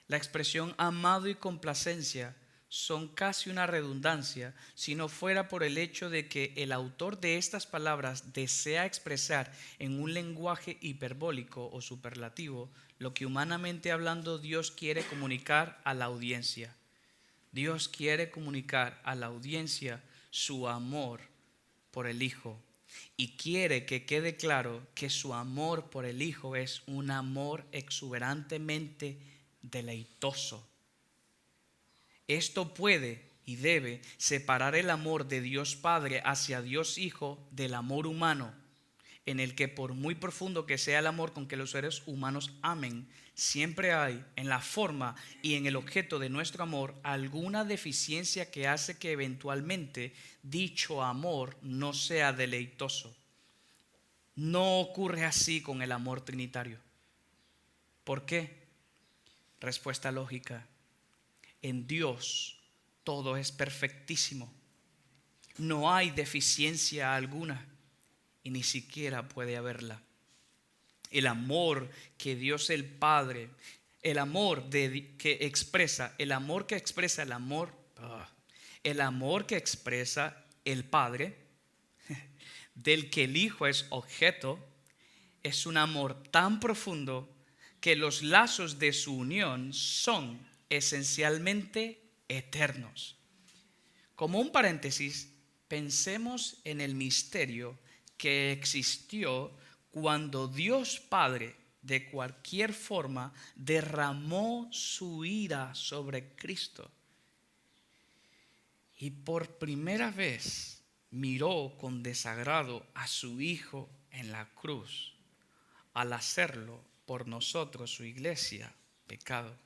Speaker 1: la expresión amado y complacencia son casi una redundancia si no fuera por el hecho de que el autor de estas palabras desea expresar en un lenguaje hiperbólico o superlativo lo que humanamente hablando Dios quiere comunicar a la audiencia. Dios quiere comunicar a la audiencia su amor por el Hijo. Y quiere que quede claro que su amor por el Hijo es un amor exuberantemente deleitoso. Esto puede y debe separar el amor de Dios Padre hacia Dios Hijo del amor humano. en el que por muy profundo que sea el amor con que los seres humanos amen, siempre hay en la forma y en el objeto de nuestro amor alguna deficiencia que hace que eventualmente dicho amor no sea deleitoso. No ocurre así con el amor trinitario. ¿Por qué? Respuesta lógica. En Dios todo es perfectísimo. No hay deficiencia alguna y ni siquiera puede haberla. El amor que Dios el Padre, el amor que expresa el amor que expresa el Padre, del que el Hijo es objeto, es un amor tan profundo que los lazos de su unión son esencialmente eternos. Como un paréntesis, pensemos en el misterio que existió cuando Dios Padre de cualquier forma derramó su ira sobre Cristo y por primera vez miró con desagrado a su Hijo en la cruz al hacerlo por nosotros, su iglesia, pecado.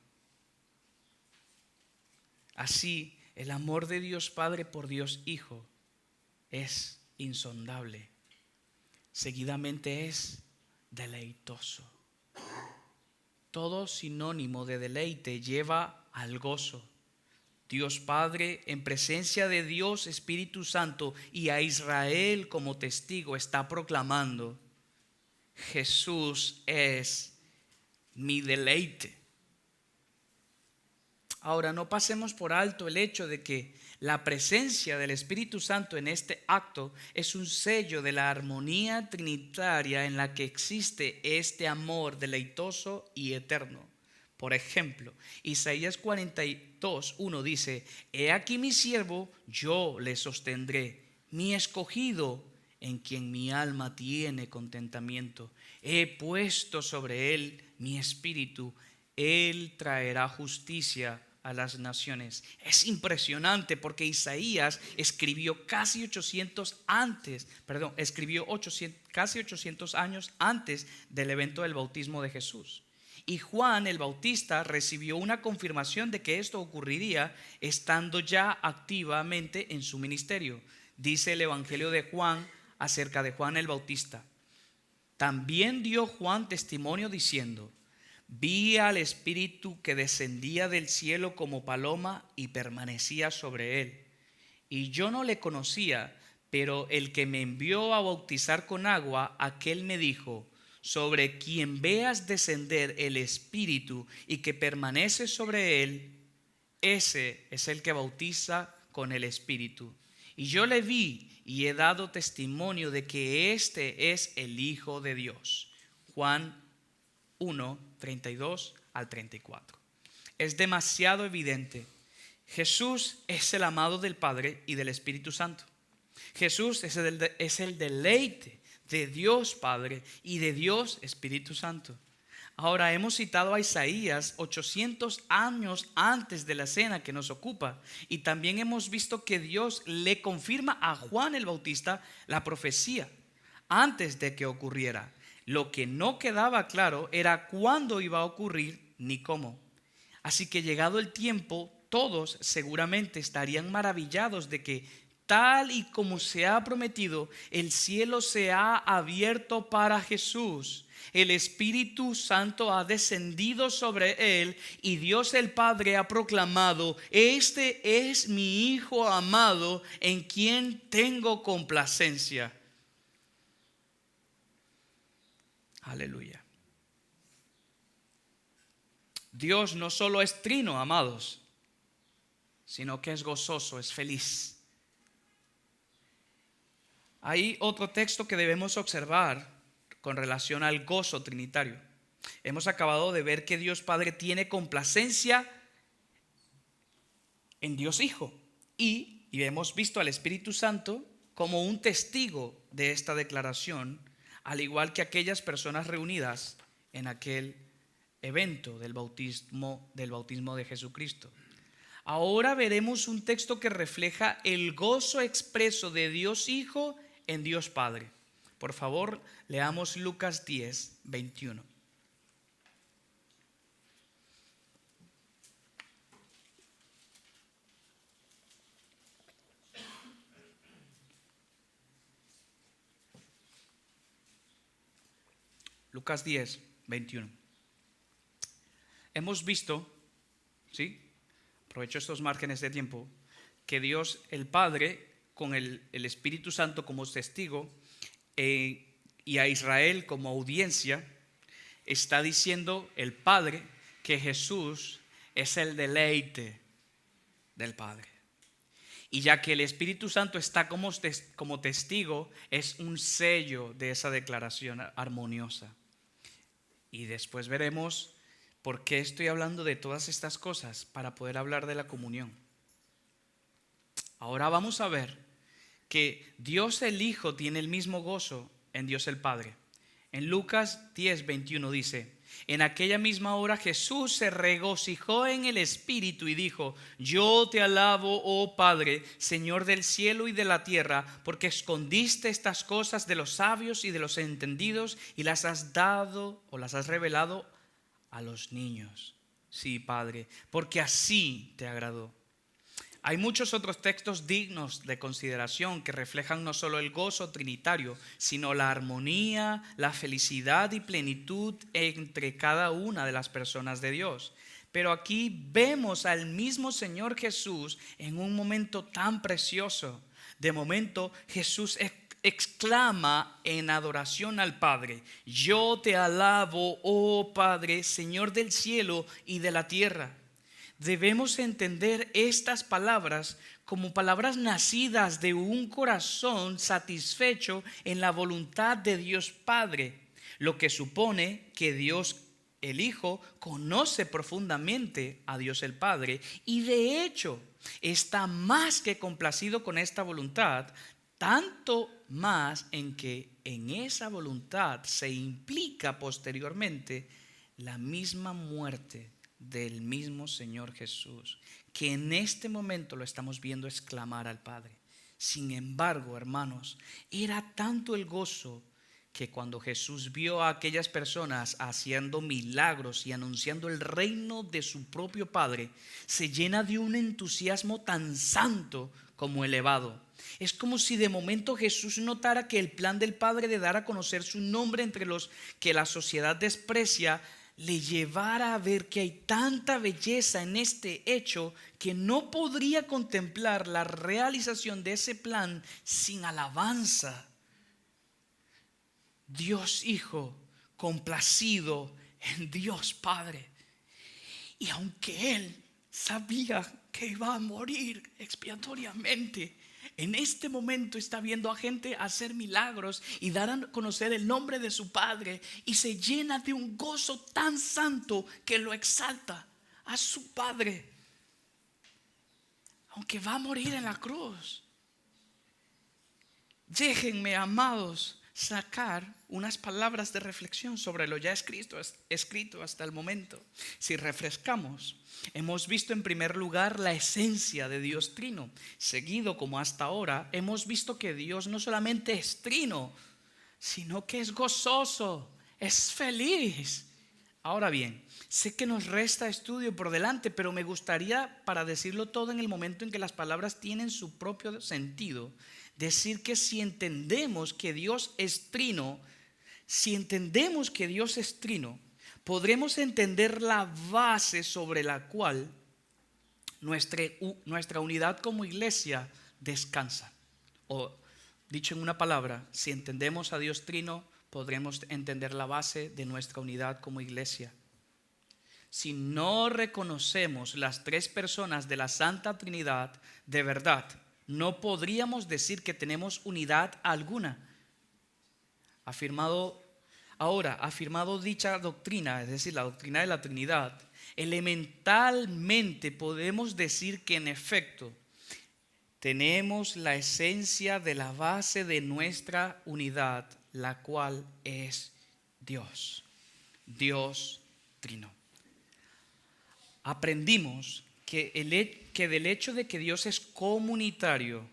Speaker 1: Así, el amor de Dios Padre por Dios Hijo es insondable. Seguidamente es deleitoso. Todo sinónimo de deleite lleva al gozo. Dios Padre, en presencia de Dios Espíritu Santo y a Israel como testigo, está proclamando: Jesús es mi deleite. Ahora, no pasemos por alto el hecho de que la presencia del Espíritu Santo en este acto es un sello de la armonía trinitaria en la que existe este amor deleitoso y eterno. Por ejemplo, Isaías 42:1 dice: He aquí mi siervo, yo le sostendré, mi escogido, en quien mi alma tiene contentamiento. He puesto sobre él mi espíritu, él traerá justicia a las naciones. Es impresionante porque Isaías escribió casi 800 años antes del evento del bautismo de Jesús. Y Juan el Bautista recibió una confirmación de que esto ocurriría estando ya activamente en su ministerio. Dice el Evangelio de Juan acerca de Juan el Bautista: también dio Juan testimonio diciendo: vi al Espíritu que descendía del cielo como paloma y permanecía sobre él. Y yo no le conocía, pero el que me envió a bautizar con agua, aquel me dijo: sobre quien veas descender el Espíritu y que permanece sobre él, ese es el que bautiza con el Espíritu. Y yo le vi y he dado testimonio de que este es el Hijo de Dios. Juan 1:32 al 34. Es demasiado evidente. Jesús es el amado del Padre y del Espíritu Santo. Jesús es el deleite de Dios Padre y de Dios Espíritu Santo. Ahora, hemos citado a Isaías 800 años antes de la escena que nos ocupa, y también hemos visto que Dios le confirma a Juan el Bautista la profecía antes de que ocurriera. Lo que no quedaba claro era cuándo iba a ocurrir ni cómo. Así que llegado el tiempo, todos seguramente estarían maravillados de que, tal y como se ha prometido, el cielo se ha abierto para Jesús. El Espíritu Santo ha descendido sobre él y Dios el Padre ha proclamado: este es mi Hijo amado en quien tengo complacencia. Aleluya. Dios no solo es trino, amados, sino que es gozoso, es feliz. Hay otro texto que debemos observar con relación al gozo trinitario. Hemos acabado de ver que Dios Padre tiene complacencia en Dios Hijo y hemos visto al Espíritu Santo como un testigo de esta declaración, al igual que aquellas personas reunidas en aquel evento del bautismo de Jesucristo. Ahora veremos un texto que refleja el gozo expreso de Dios Hijo en Dios Padre. Por favor, leamos Lucas 10, 21. Lucas 10, 21. Hemos visto, ¿sí? Aprovecho estos márgenes de tiempo, que Dios el Padre, con el Espíritu Santo como testigo, y a Israel como audiencia, está diciendo el Padre que Jesús es el deleite del Padre. Y ya que el Espíritu Santo está como testigo, es un sello de esa declaración armoniosa. Y después veremos por qué estoy hablando de todas estas cosas para poder hablar de la comunión. Ahora vamos a ver que Dios el Hijo tiene el mismo gozo en Dios el Padre. En Lucas 10, 21 dice: en aquella misma hora Jesús se regocijó en el Espíritu y dijo: yo te alabo, oh Padre, Señor del cielo y de la tierra, porque escondiste estas cosas de los sabios y de los entendidos y las has dado o las has revelado a los niños. Sí, Padre, porque así te agradó. Hay muchos otros textos dignos de consideración que reflejan no solo el gozo trinitario, sino la armonía, la felicidad y plenitud entre cada una de las personas de Dios. Pero aquí vemos al mismo Señor Jesús en un momento tan precioso. De momento Jesús exclama en adoración al Padre: yo te alabo, oh Padre, Señor del cielo y de la tierra. Debemos entender estas palabras como palabras nacidas de un corazón satisfecho en la voluntad de Dios Padre, lo que supone que Dios el Hijo conoce profundamente a Dios el Padre y de hecho está más que complacido con esta voluntad, tanto más en que en esa voluntad se implica posteriormente la misma muerte del mismo Señor Jesús, que en este momento lo estamos viendo exclamar al Padre. Sin embargo, hermanos, era tanto el gozo que cuando Jesús vio a aquellas personas haciendo milagros y anunciando el reino de su propio Padre, se llena de un entusiasmo tan santo como elevado. Es como si de momento Jesús notara que el plan del Padre de dar a conocer su nombre entre los que la sociedad desprecia le llevara a ver que hay tanta belleza en este hecho que no podría contemplar la realización de ese plan sin alabanza. Dios Hijo complacido en Dios Padre. Y aunque Él sabía que iba a morir expiatoriamente, en este momento está viendo a gente hacer milagros y dar a conocer el nombre de su Padre, y se llena de un gozo tan santo que lo exalta a su Padre, aunque va a morir en la cruz. Déjenme, amados, sacar unas palabras de reflexión sobre lo ya escrito hasta el momento. Si refrescamos, hemos visto en primer lugar la esencia de Dios Trino. Seguido, como hasta ahora, hemos visto que Dios no solamente es trino, sino que es gozoso, es feliz. Ahora bien, sé que nos resta estudio por delante, pero me gustaría, para decirlo todo en el momento en que las palabras tienen su propio sentido, decir que si entendemos que Dios es trino, podremos entender la base sobre la cual nuestra unidad como iglesia descansa. O dicho en una palabra, si entendemos a Dios trino, podremos entender la base de nuestra unidad como iglesia. Si no reconocemos las tres personas de la Santa Trinidad de verdad, no podríamos decir que tenemos unidad alguna. Afirmado dicha doctrina, es decir, la doctrina de la Trinidad, elementalmente podemos decir que en efecto tenemos la esencia de la base de nuestra unidad, la cual es Dios Trino. Aprendimos que del hecho de que Dios es comunitario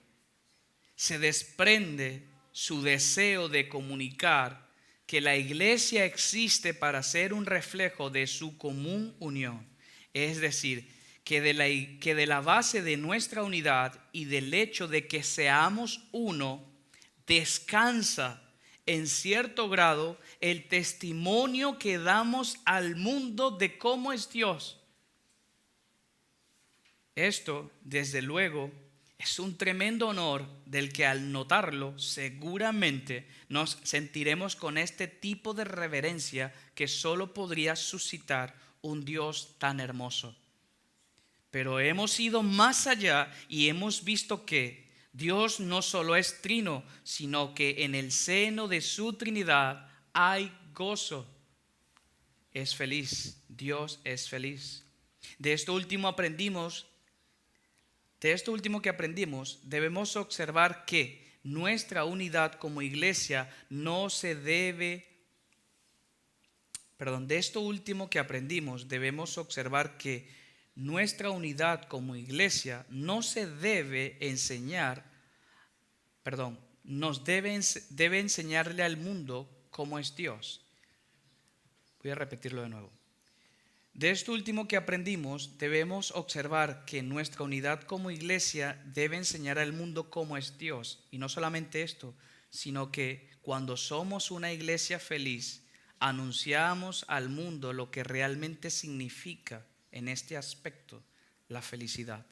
Speaker 1: se desprende su deseo de comunicar que la iglesia existe para ser un reflejo de su común unión. Es decir, que de la base de nuestra unidad y del hecho de que seamos uno, descansa en cierto grado el testimonio que damos al mundo de cómo es Dios. Esto, desde luego, es un tremendo honor del que al notarlo seguramente nos sentiremos con este tipo de reverencia que solo podría suscitar un Dios tan hermoso. Pero hemos ido más allá y hemos visto que Dios no solo es trino, sino que en el seno de su Trinidad hay gozo. Es feliz, Dios es feliz. De esto último que aprendimos, debemos observar que nuestra unidad como iglesia no se debe, de esto último que aprendimos, debemos observar que nuestra unidad como iglesia no se debe enseñar, debe enseñarle al mundo cómo es Dios. Voy a repetirlo de nuevo. De esto último que aprendimos, debemos observar que nuestra unidad como iglesia debe enseñar al mundo cómo es Dios. Y no solamente esto, sino que cuando somos una iglesia feliz, anunciamos al mundo lo que realmente significa en este aspecto la felicidad.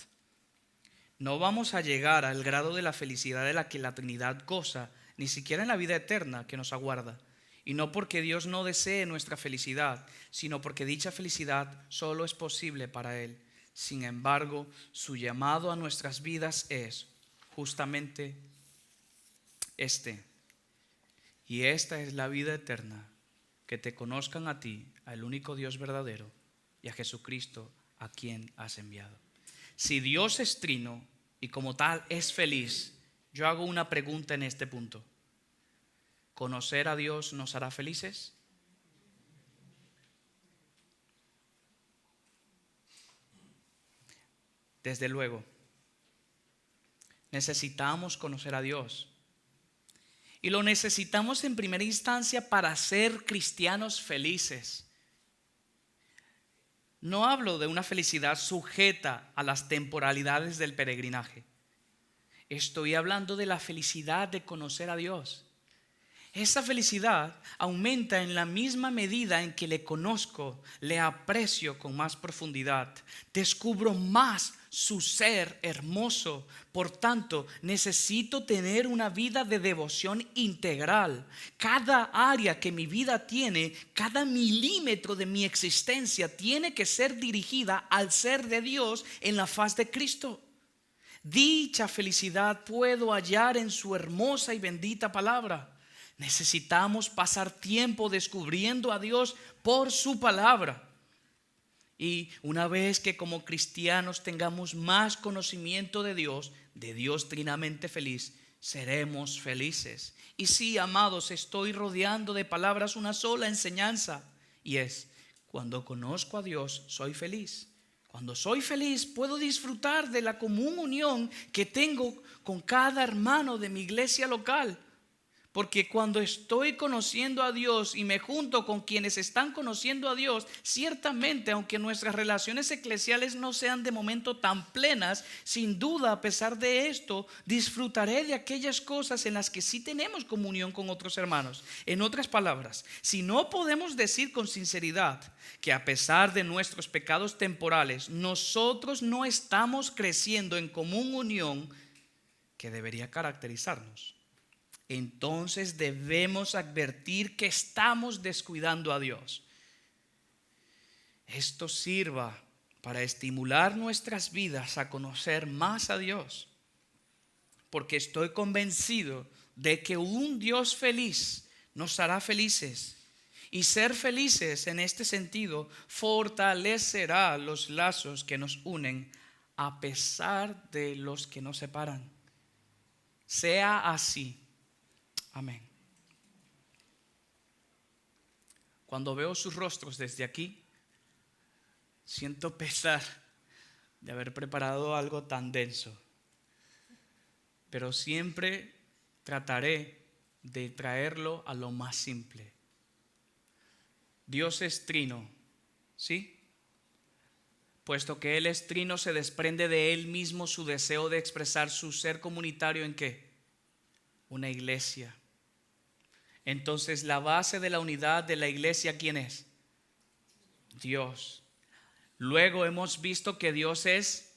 Speaker 1: No vamos a llegar al grado de la felicidad de la que la Trinidad goza, ni siquiera en la vida eterna que nos aguarda. Y no porque Dios no desee nuestra felicidad, sino porque dicha felicidad solo es posible para Él. Sin embargo, su llamado a nuestras vidas es justamente este. Y esta es la vida eterna, que te conozcan a ti, al único Dios verdadero, y a Jesucristo, a quien has enviado. Si Dios es trino y como tal es feliz, yo hago una pregunta en este punto. ¿Conocer a Dios nos hará felices? Desde luego, necesitamos conocer a Dios. Y lo necesitamos en primera instancia para ser cristianos felices. No hablo de una felicidad sujeta a las temporalidades del peregrinaje. Estoy hablando de la felicidad de conocer a Dios. Esa felicidad aumenta en la misma medida en que le conozco, le aprecio con más profundidad, descubro más su ser hermoso. Por tanto, necesito tener una vida de devoción integral. Cada área que mi vida tiene, cada milímetro de mi existencia tiene que ser dirigida al ser de Dios en la faz de Cristo. Dicha felicidad puedo hallar en su hermosa y bendita palabra. Necesitamos pasar tiempo descubriendo a Dios por su palabra. Y una vez que como cristianos tengamos más conocimiento de Dios trinamente feliz, seremos felices. Y sí, amados, estoy rodeando de palabras una sola enseñanza, y es: cuando conozco a Dios, soy feliz. Cuando soy feliz, puedo disfrutar de la común unión que tengo con cada hermano de mi iglesia local. Porque cuando estoy conociendo a Dios y me junto con quienes están conociendo a Dios, ciertamente, aunque nuestras relaciones eclesiales no sean de momento tan plenas, sin duda, a pesar de esto, disfrutaré de aquellas cosas en las que sí tenemos comunión con otros hermanos. En otras palabras, si no podemos decir con sinceridad que a pesar de nuestros pecados temporales, nosotros no estamos creciendo en común unión que debería caracterizarnos, entonces debemos advertir que estamos descuidando a Dios. Esto sirva para estimular nuestras vidas a conocer más a Dios, porque estoy convencido de que un Dios feliz nos hará felices. Y ser felices en este sentido fortalecerá los lazos que nos unen a pesar de los que nos separan. Sea así. Amén. Cuando veo sus rostros desde aquí, siento pesar de haber preparado algo tan denso. Pero siempre trataré de traerlo a lo más simple. Dios es trino, ¿sí? Puesto que Él es trino, se desprende de Él mismo su deseo de expresar su ser comunitario ¿en qué? Una iglesia. Entonces la base de la unidad de la iglesia, ¿quién es? Dios. Luego hemos visto que Dios es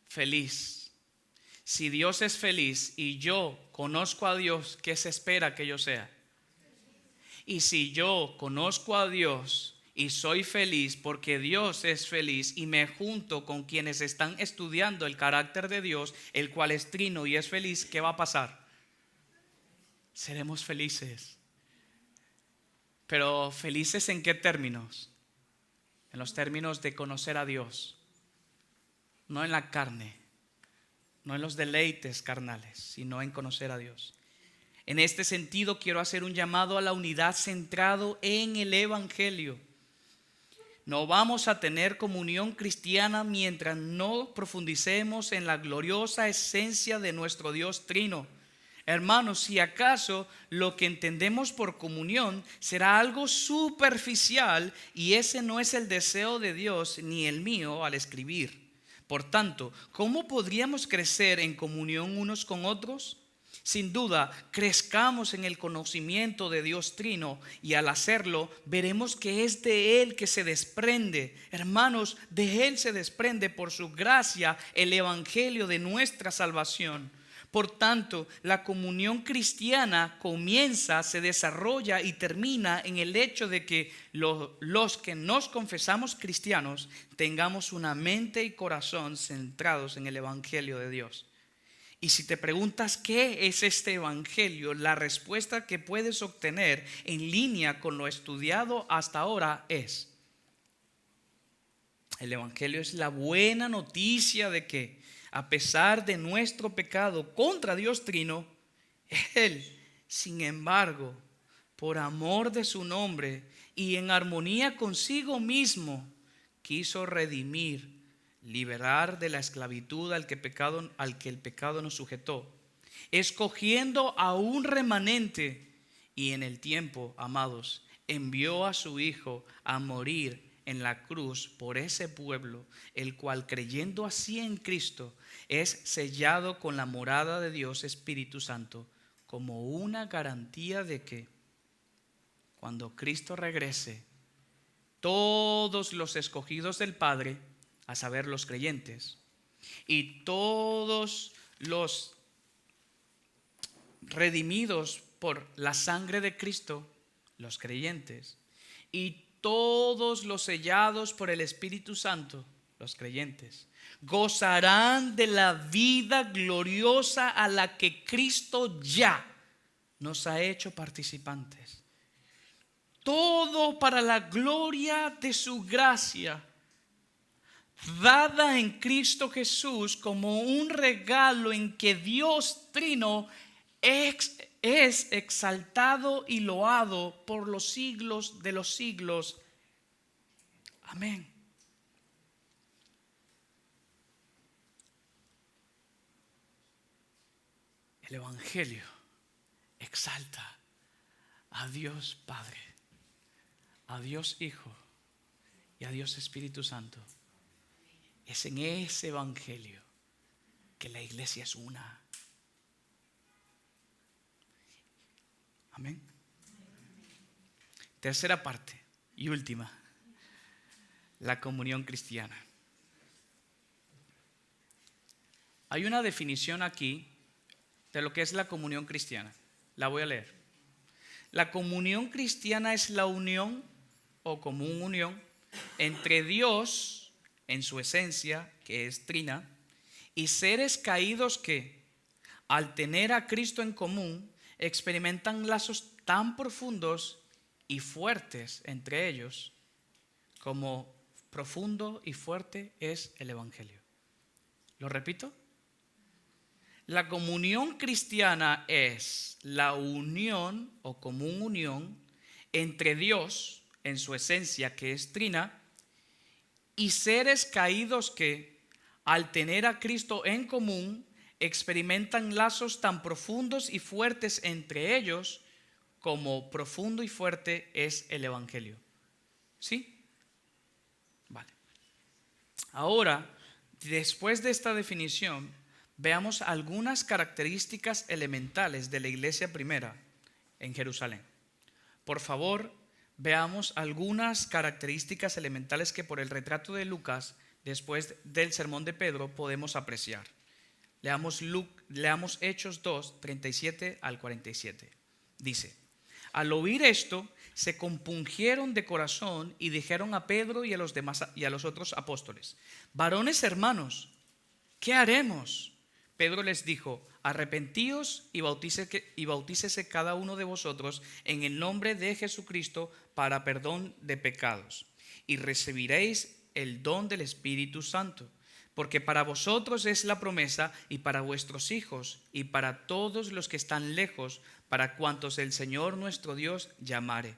Speaker 1: feliz. Si Dios es feliz y yo conozco a Dios, ¿qué se espera que yo sea? Y si yo conozco a Dios y soy feliz porque Dios es feliz y me junto con quienes están estudiando el carácter de Dios, el cual es trino y es feliz, ¿qué va a pasar? Seremos felices. Pero ¿felices en qué términos? En los términos de conocer a Dios, no en la carne, no en los deleites carnales, sino en conocer a Dios. En este sentido quiero hacer un llamado a la unidad centrado en el Evangelio. No vamos a tener comunión cristiana mientras no profundicemos en la gloriosa esencia de nuestro Dios trino. Hermanos, si acaso lo que entendemos por comunión será algo superficial, y ese no es el deseo de Dios ni el mío al escribir. Por tanto, ¿cómo podríamos crecer en comunión unos con otros? Sin duda, crezcamos en el conocimiento de Dios trino, y al hacerlo veremos que es de Él que se desprende. Hermanos, de Él se desprende por su gracia el evangelio de nuestra salvación. Por tanto, la comunión cristiana comienza, se desarrolla y termina en el hecho de que los que nos confesamos cristianos tengamos una mente y corazón centrados en el evangelio de Dios. Y si te preguntas qué es este evangelio, la respuesta que puedes obtener en línea con lo estudiado hasta ahora es: el evangelio es la buena noticia de que, a pesar de nuestro pecado contra Dios trino, Él, sin embargo, por amor de su nombre y en armonía consigo mismo, quiso redimir, liberar de la esclavitud al que el pecado nos sujetó, escogiendo a un remanente, y en el tiempo, amados, envió a su Hijo a morir en la cruz por ese pueblo, el cual, creyendo así en Cristo, es sellado con la morada de Dios Espíritu Santo, como una garantía de que cuando Cristo regrese, todos los escogidos del Padre, a saber, los creyentes, y todos los redimidos por la sangre de Cristo, los creyentes, y todos los sellados por el Espíritu Santo, los creyentes, gozarán de la vida gloriosa a la que Cristo ya nos ha hecho participantes. Todo para la gloria de su gracia, dada en Cristo Jesús como un regalo en que Dios trino es exaltado y loado por los siglos de los siglos. Amén. El evangelio exalta a Dios Padre, a Dios Hijo y a Dios Espíritu Santo. Es en ese evangelio que la iglesia es una. Amén. Tercera parte y última: la comunión cristiana. Hay una definición aquí de lo que es la comunión cristiana. La voy a leer. La comunión cristiana es la unión o común unión entre Dios en su esencia, que es trina, y seres caídos que, al tener a Cristo en común, experimentan lazos tan profundos y fuertes entre ellos como profundo y fuerte es el evangelio. ¿Lo repito? La comunión cristiana es la unión o común unión entre Dios en su esencia, que es trina, y seres caídos que, al tener a Cristo en común, experimentan lazos tan profundos y fuertes entre ellos como profundo y fuerte es el Evangelio. ¿Sí? Vale. Ahora, después de esta definición, veamos algunas características elementales de la iglesia primera en Jerusalén. Por favor, veamos algunas características elementales que por el retrato de Lucas, después del sermón de Pedro, podemos apreciar. Leamos Hechos 2, 37 al 47. Dice: al oír esto, se compungieron de corazón y dijeron a Pedro y a los otros apóstoles: varones hermanos, ¿qué haremos? Pedro les dijo: arrepentíos y bautícese cada uno de vosotros en el nombre de Jesucristo para perdón de pecados, y recibiréis el don del Espíritu Santo. Porque para vosotros es la promesa, y para vuestros hijos, y para todos los que están lejos, para cuantos el Señor nuestro Dios llamare.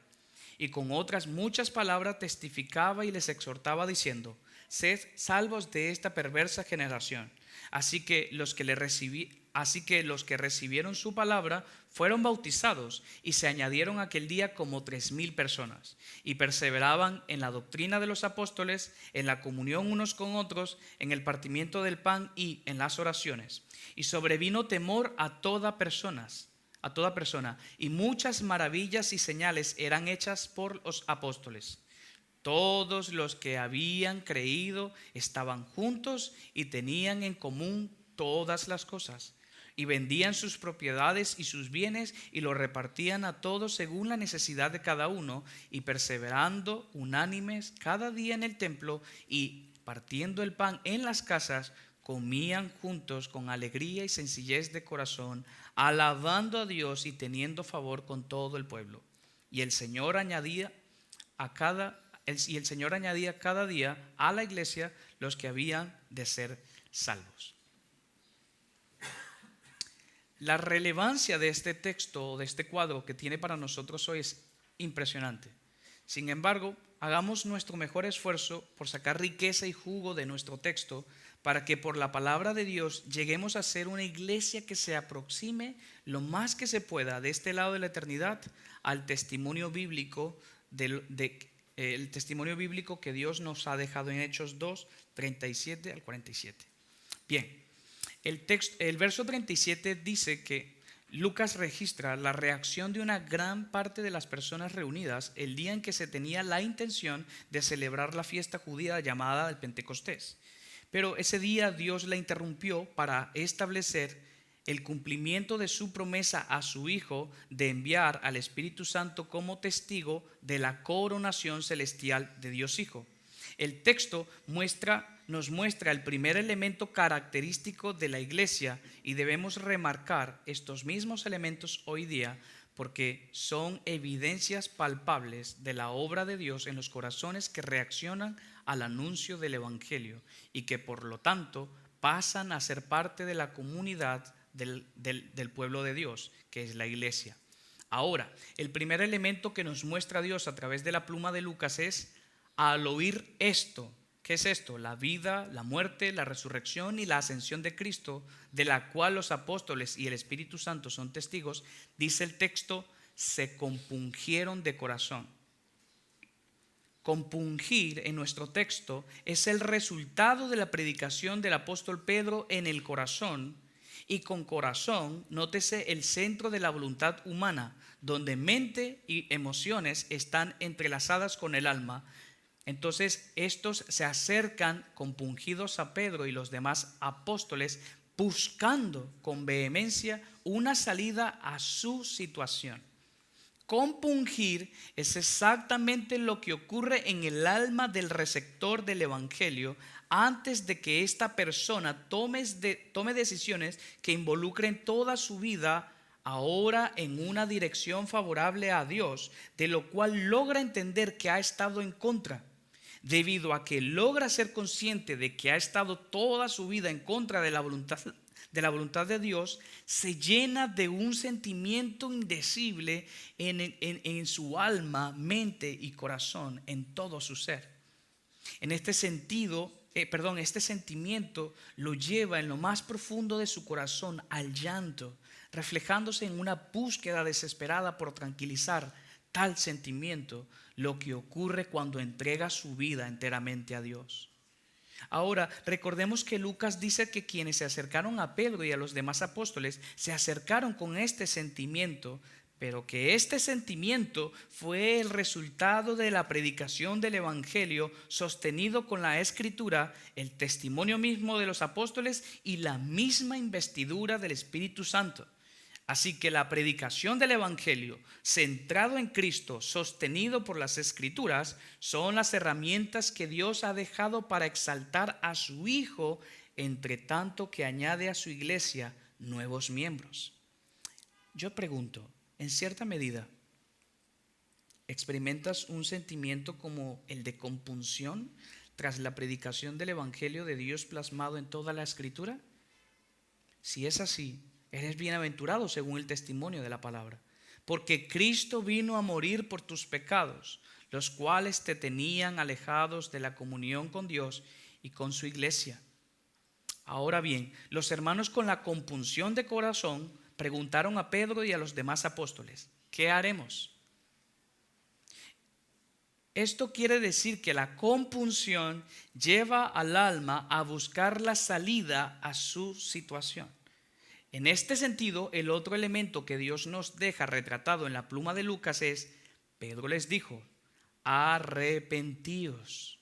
Speaker 1: Y con otras muchas palabras testificaba y les exhortaba diciendo: sed salvos de esta perversa generación. Así que los que recibieron su palabra fueron bautizados, y se añadieron aquel día como 3,000 personas, y perseveraban en la doctrina de los apóstoles, en la comunión unos con otros, en el partimiento del pan y en las oraciones. Y sobrevino temor a toda persona, y muchas maravillas y señales eran hechas por los apóstoles. Todos los que habían creído estaban juntos y tenían en común todas las cosas, y vendían sus propiedades y sus bienes y los repartían a todos según la necesidad de cada uno, y perseverando unánimes cada día en el templo y partiendo el pan en las casas, comían juntos con alegría y sencillez de corazón, alabando a Dios y teniendo favor con todo el pueblo. Y el Señor añadía cada día a la iglesia los que habían de ser salvos. La relevancia de este texto, de este cuadro que tiene para nosotros hoy, es impresionante. Sin embargo, hagamos nuestro mejor esfuerzo por sacar riqueza y jugo de nuestro texto, para que por la palabra de Dios lleguemos a ser una iglesia que se aproxime lo más que se pueda de este lado de la eternidad al testimonio bíblico el testimonio bíblico que Dios nos ha dejado en Hechos 2, 37 al 47. Bien, el verso 37 dice que Lucas registra la reacción de una gran parte de las personas reunidas el día en que se tenía la intención de celebrar la fiesta judía llamada el Pentecostés. Pero ese día Dios la interrumpió para establecer el cumplimiento de su promesa a su Hijo de enviar al Espíritu Santo como testigo de la coronación celestial de Dios Hijo. El texto nos muestra el primer elemento característico de la iglesia, y debemos remarcar estos mismos elementos hoy día porque son evidencias palpables de la obra de Dios en los corazones que reaccionan al anuncio del Evangelio y que por lo tanto pasan a ser parte de la comunidad del pueblo de Dios, que es la iglesia. Ahora, el primer elemento que nos muestra Dios a través de la pluma de Lucas es: al oír esto. ¿Qué es esto? La vida, la muerte, la resurrección y la ascensión de Cristo, de la cual los apóstoles y el Espíritu Santo son testigos. Dice el texto: se compungieron de corazón. Compungir en nuestro texto es el resultado de la predicación del apóstol Pedro en el corazón. Y con corazón, nótese el centro de la voluntad humana, donde mente y emociones están entrelazadas con el alma. Entonces estos se acercan compungidos a Pedro y los demás apóstoles, buscando con vehemencia una salida a su situación. Compungir es exactamente lo que ocurre en el alma del receptor del Evangelio antes de que esta persona tome decisiones que involucren toda su vida ahora en una dirección favorable a Dios, de lo cual logra entender que ha estado en contra. Debido a que logra ser consciente de que ha estado toda su vida en contra de la voluntad de Dios, se llena de un sentimiento indecible en su alma, mente y corazón, en todo su ser. En este sentido, este sentimiento lo lleva en lo más profundo de su corazón al llanto, reflejándose en una búsqueda desesperada por tranquilizar tal sentimiento, lo que ocurre cuando entrega su vida enteramente a Dios. Ahora, recordemos que Lucas dice que quienes se acercaron a Pedro y a los demás apóstoles se acercaron con este sentimiento, pero que este sentimiento fue el resultado de la predicación del Evangelio sostenido con la Escritura, el testimonio mismo de los apóstoles y la misma investidura del Espíritu Santo. Así que la predicación del Evangelio, centrado en Cristo, sostenido por las Escrituras, son las herramientas que Dios ha dejado para exaltar a su Hijo, entre tanto que añade a su iglesia nuevos miembros. Yo pregunto, en cierta medida, ¿experimentas un sentimiento como el de compunción tras la predicación del Evangelio de Dios plasmado en toda la Escritura? Si es así, eres bienaventurado según el testimonio de la palabra, porque Cristo vino a morir por tus pecados, los cuales te tenían alejados de la comunión con Dios y con su iglesia. Ahora bien, los hermanos con la compunción de corazón preguntaron a Pedro y a los demás apóstoles, ¿qué haremos? Esto quiere decir que la compunción lleva al alma a buscar la salida a su situación. En este sentido, el otro elemento que Dios nos deja retratado en la pluma de Lucas es, Pedro les dijo, arrepentíos.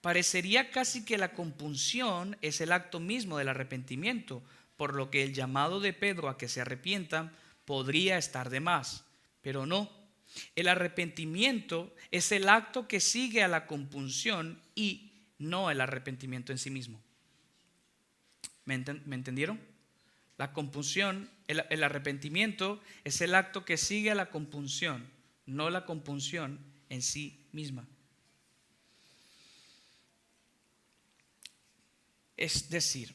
Speaker 1: Parecería casi que la compunción es el acto mismo del arrepentimiento, por lo que el llamado de Pedro a que se arrepientan podría estar de más, pero no. El arrepentimiento es el acto que sigue a la compunción y no el arrepentimiento en sí mismo. ¿Me entendieron? La compunción, el arrepentimiento es el acto que sigue a la compunción, no la compunción en sí misma. Es decir,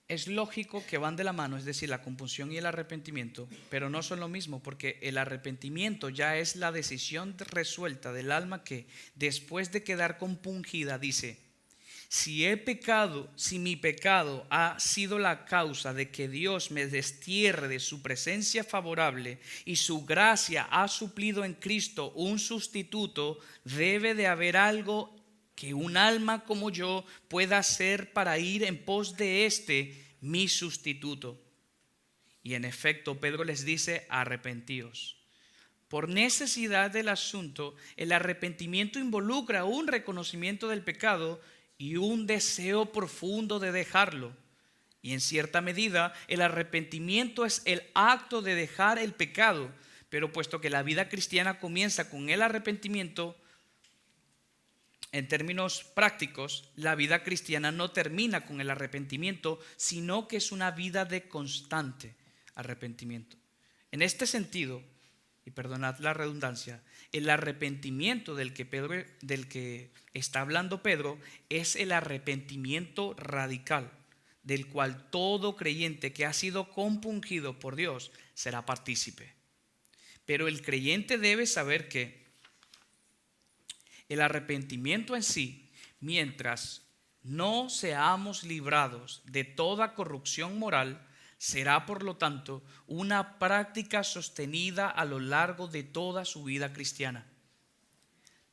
Speaker 1: es lógico que van de la mano, es decir, la compunción y el arrepentimiento, pero no son lo mismo, porque el arrepentimiento ya es la decisión resuelta del alma que, después de quedar compungida, dice, si he pecado, si mi pecado ha sido la causa de que Dios me destierre de su presencia favorable y su gracia ha suplido en Cristo un sustituto, debe de haber algo que un alma como yo pueda hacer para ir en pos de mi sustituto. Y en efecto, Pedro les dice, arrepentíos. Por necesidad del asunto, el arrepentimiento involucra un reconocimiento del pecado y un deseo profundo de dejarlo. Y en cierta medida, el arrepentimiento es el acto de dejar el pecado. Pero puesto que la vida cristiana comienza con el arrepentimiento, en términos prácticos, la vida cristiana no termina con el arrepentimiento, sino que es una vida de constante arrepentimiento. En este sentido, y perdonad la redundancia, el arrepentimiento del que está hablando Pedro es el arrepentimiento radical, del cual todo creyente que ha sido compungido por Dios será partícipe. Pero el creyente debe saber que el arrepentimiento en sí, mientras no seamos librados de toda corrupción moral, será por lo tanto una práctica sostenida a lo largo de toda su vida cristiana.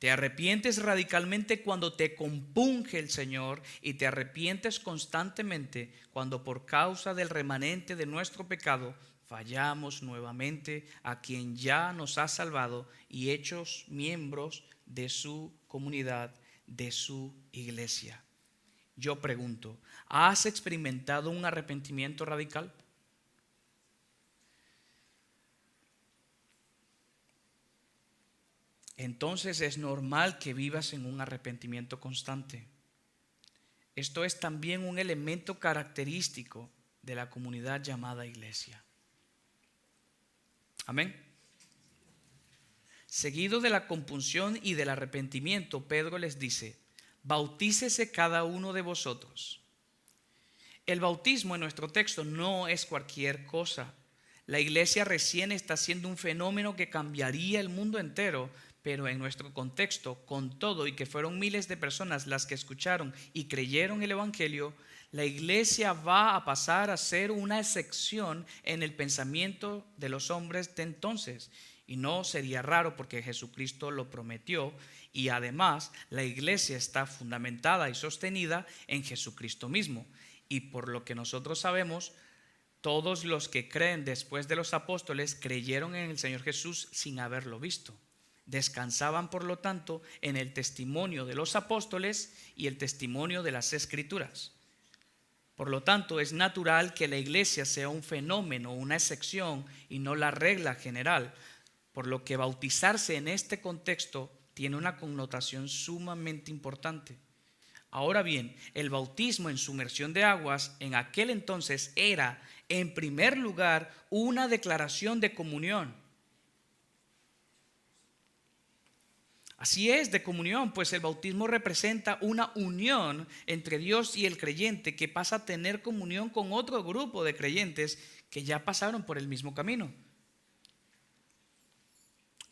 Speaker 1: Te arrepientes radicalmente cuando te compunge el Señor y te arrepientes constantemente cuando por causa del remanente de nuestro pecado fallamos nuevamente a quien ya nos ha salvado y hechos miembros de su comunidad, de su iglesia. Yo pregunto, ¿has experimentado un arrepentimiento radical? Entonces es normal que vivas en un arrepentimiento constante. Esto es también un elemento característico de la comunidad llamada iglesia. Amén. Seguido de la compunción y del arrepentimiento, Pedro les dice, bautícese cada uno de vosotros. El bautismo en nuestro texto no es cualquier cosa. La iglesia recién está siendo un fenómeno que cambiaría el mundo entero, pero en nuestro contexto, con todo y que fueron miles de personas las que escucharon y creyeron el Evangelio, la iglesia va a pasar a ser una excepción en el pensamiento de los hombres de entonces. Y no sería raro porque Jesucristo lo prometió, y además la iglesia está fundamentada y sostenida en Jesucristo mismo. Y por lo que nosotros sabemos, todos los que creen después de los apóstoles creyeron en el Señor Jesús sin haberlo visto. Descansaban, por lo tanto, en el testimonio de los apóstoles y el testimonio de las Escrituras. Por lo tanto, es natural que la iglesia sea un fenómeno, una excepción y no la regla general, por lo que bautizarse en este contexto tiene una connotación sumamente importante. Ahora bien, el bautismo en sumersión de aguas en aquel entonces era, en primer lugar, una declaración de comunión. Así es, de comunión, pues el bautismo representa una unión entre Dios y el creyente que pasa a tener comunión con otro grupo de creyentes que ya pasaron por el mismo camino.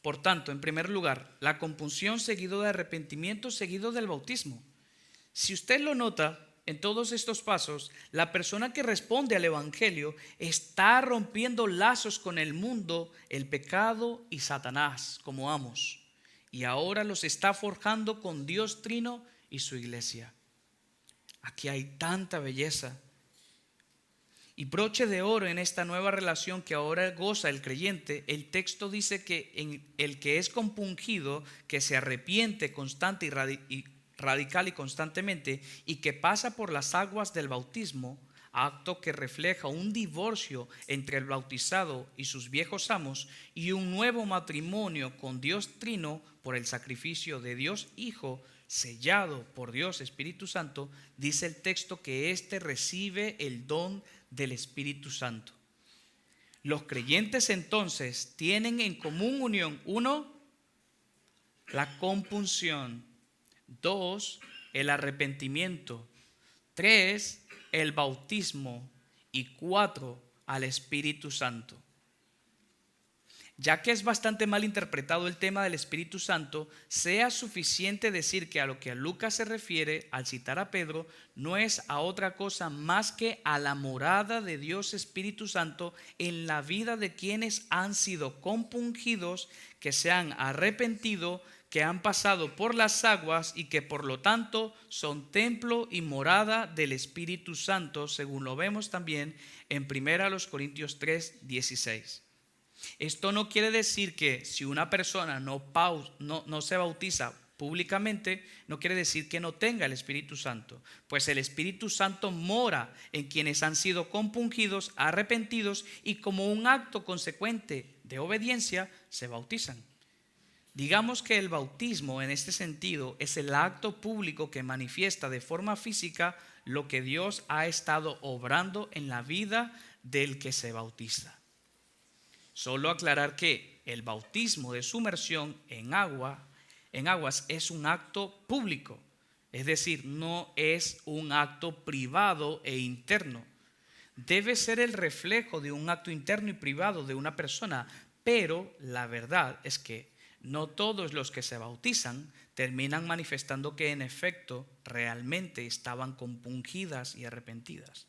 Speaker 1: Por tanto, en primer lugar, la compunción seguido de arrepentimiento seguido del bautismo. Si usted lo nota, en todos estos pasos, la persona que responde al Evangelio está rompiendo lazos con el mundo, el pecado y Satanás como amos. Y ahora los está forjando con Dios Trino y su iglesia. Aquí hay tanta belleza. Y broche de oro en esta nueva relación que ahora goza el creyente. El texto dice que en el que es compungido, que se arrepiente constante y radical y constantemente, y que pasa por las aguas del bautismo, acto que refleja un divorcio entre el bautizado y sus viejos amos y un nuevo matrimonio con Dios Trino por el sacrificio de Dios Hijo, sellado por Dios Espíritu Santo. Dice el texto que éste recibe el don del Espíritu Santo. Los creyentes entonces tienen en común unión: 1, la compunción; 2, el arrepentimiento; 3, el bautismo; y 4, al Espíritu Santo. Ya que es bastante mal interpretado el tema del Espíritu Santo, sea suficiente decir que a lo que a Lucas se refiere al citar a Pedro no es a otra cosa más que a la morada de Dios Espíritu Santo en la vida de quienes han sido compungidos, que se han arrepentido, que han pasado por las aguas y que por lo tanto son templo y morada del Espíritu Santo, según lo vemos también en 1 Corintios 3:16. Esto no quiere decir que si una persona no se bautiza públicamente, no quiere decir que no tenga el Espíritu Santo, pues el Espíritu Santo mora en quienes han sido compungidos, arrepentidos y como un acto consecuente de obediencia se bautizan. Digamos que el bautismo en este sentido es el acto público que manifiesta de forma física lo que Dios ha estado obrando en la vida del que se bautiza. Solo aclarar que el bautismo de sumersión en aguas es un acto público, es decir, no es un acto privado e interno. Debe ser el reflejo de un acto interno y privado de una persona, pero la verdad es que no todos los que se bautizan terminan manifestando que en efecto realmente estaban compungidas y arrepentidas.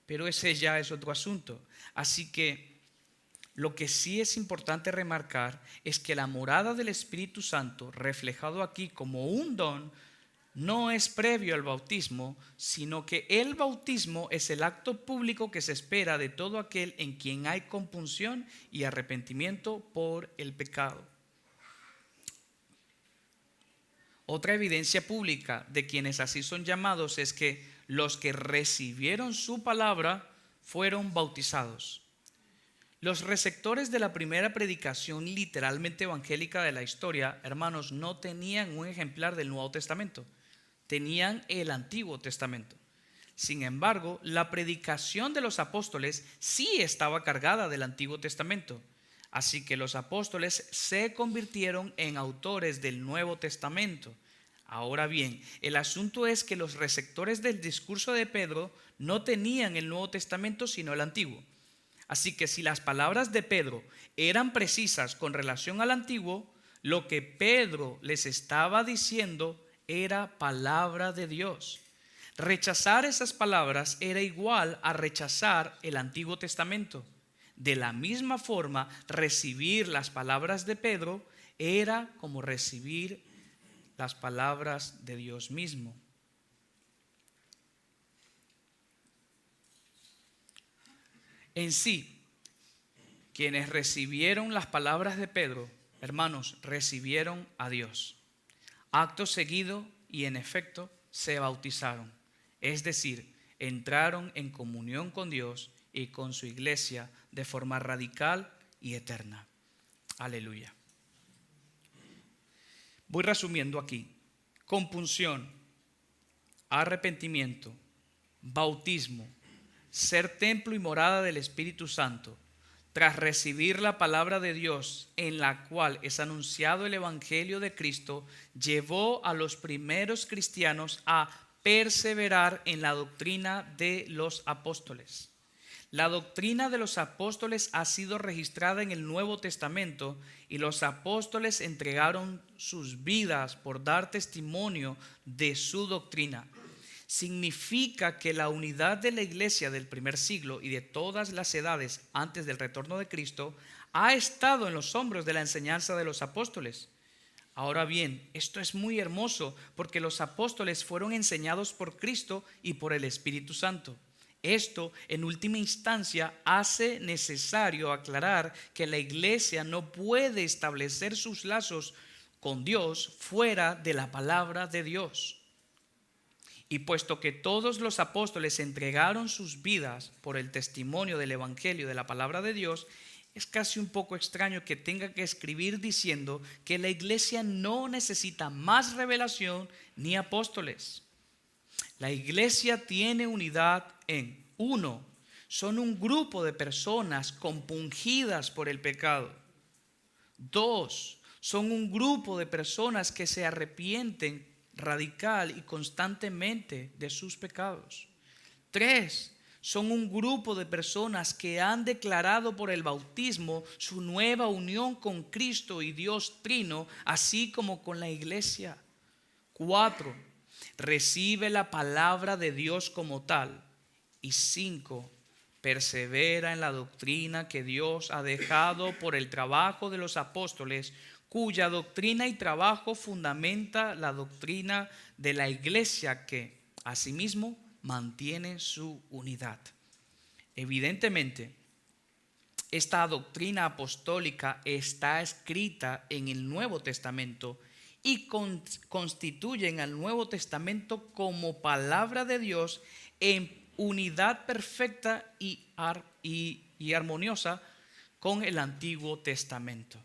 Speaker 1: Pero ese ya es otro asunto. Así que lo que sí es importante remarcar es que la morada del Espíritu Santo, reflejado aquí como un don, no es previo al bautismo, sino que el bautismo es el acto público que se espera de todo aquel en quien hay compunción y arrepentimiento por el pecado. Otra evidencia pública de quienes así son llamados es que los que recibieron su palabra fueron bautizados. Los receptores de la primera predicación literalmente evangélica de la historia, hermanos, no tenían un ejemplar del Nuevo Testamento, tenían el Antiguo Testamento. Sin embargo, la predicación de los apóstoles sí estaba cargada del Antiguo Testamento. Así que los apóstoles se convirtieron en autores del Nuevo Testamento. Ahora bien, el asunto es que los receptores del discurso de Pedro no tenían el Nuevo Testamento sino el Antiguo. Así que si las palabras de Pedro eran precisas con relación al antiguo, lo que Pedro les estaba diciendo era palabra de Dios. Rechazar esas palabras era igual a rechazar el Antiguo Testamento. De la misma forma, recibir las palabras de Pedro era como recibir las palabras de Dios mismo. En sí, quienes recibieron las palabras de Pedro, hermanos, recibieron a Dios. Acto seguido y en efecto se bautizaron, es decir, entraron en comunión con Dios y con su iglesia de forma radical y eterna. Aleluya. Voy resumiendo aquí. Compunción, arrepentimiento, bautismo, ser templo y morada del Espíritu Santo, tras recibir la palabra de Dios en la cual es anunciado el Evangelio de Cristo, llevó a los primeros cristianos a perseverar en la doctrina de los apóstoles. La doctrina de los apóstoles ha sido registrada en el Nuevo Testamento y los apóstoles entregaron sus vidas por dar testimonio de su doctrina. Significa que la unidad de la iglesia del primer siglo y de todas las edades antes del retorno de Cristo ha estado en los hombros de la enseñanza de los apóstoles. Ahora bien, esto es muy hermoso porque los apóstoles fueron enseñados por Cristo y por el Espíritu Santo. Esto, en última instancia, hace necesario aclarar que la iglesia no puede establecer sus lazos con Dios fuera de la palabra de Dios. Y puesto que todos los apóstoles entregaron sus vidas por el testimonio del Evangelio de la palabra de Dios, es casi un poco extraño que tenga que escribir diciendo que la iglesia no necesita más revelación ni apóstoles. La iglesia tiene unidad en: uno, son un grupo de personas compungidas por el pecado. Dos, son un grupo de personas que se arrepienten radical y constantemente de sus pecados. Tres, son un grupo de personas que han declarado por el bautismo su nueva unión con Cristo y Dios Trino, así como con la iglesia. Cuatro, recibe la palabra de Dios como tal. Y cinco, persevera en la doctrina que Dios ha dejado por el trabajo de los apóstoles, cuya doctrina y trabajo fundamenta la doctrina de la iglesia que, asimismo, mantiene su unidad. Evidentemente, esta doctrina apostólica está escrita en el Nuevo Testamento y constituyen al Nuevo Testamento como palabra de Dios en unidad perfecta y armoniosa con el Antiguo Testamento.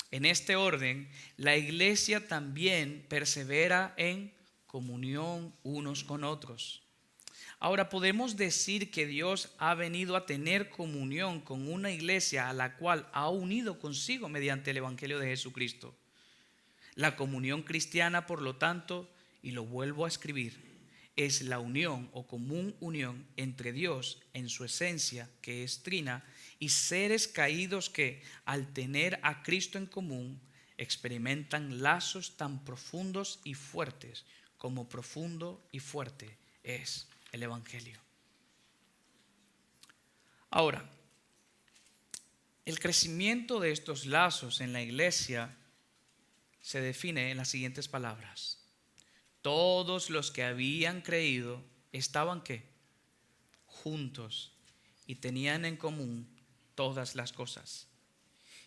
Speaker 1: En este orden, la iglesia también persevera en comunión unos con otros. Ahora podemos decir que Dios ha venido a tener comunión con una iglesia a la cual ha unido consigo mediante el Evangelio de Jesucristo. La comunión cristiana, por lo tanto, y lo vuelvo a escribir, es la unión o común unión entre Dios en su esencia, que es trina, y seres caídos que, al tener a Cristo en común, experimentan lazos tan profundos y fuertes como profundo y fuerte es el Evangelio. Ahora, el crecimiento de estos lazos en la iglesia se define en las siguientes palabras: todos los que habían creído estaban ¿qué? Juntos y tenían en común todas las cosas.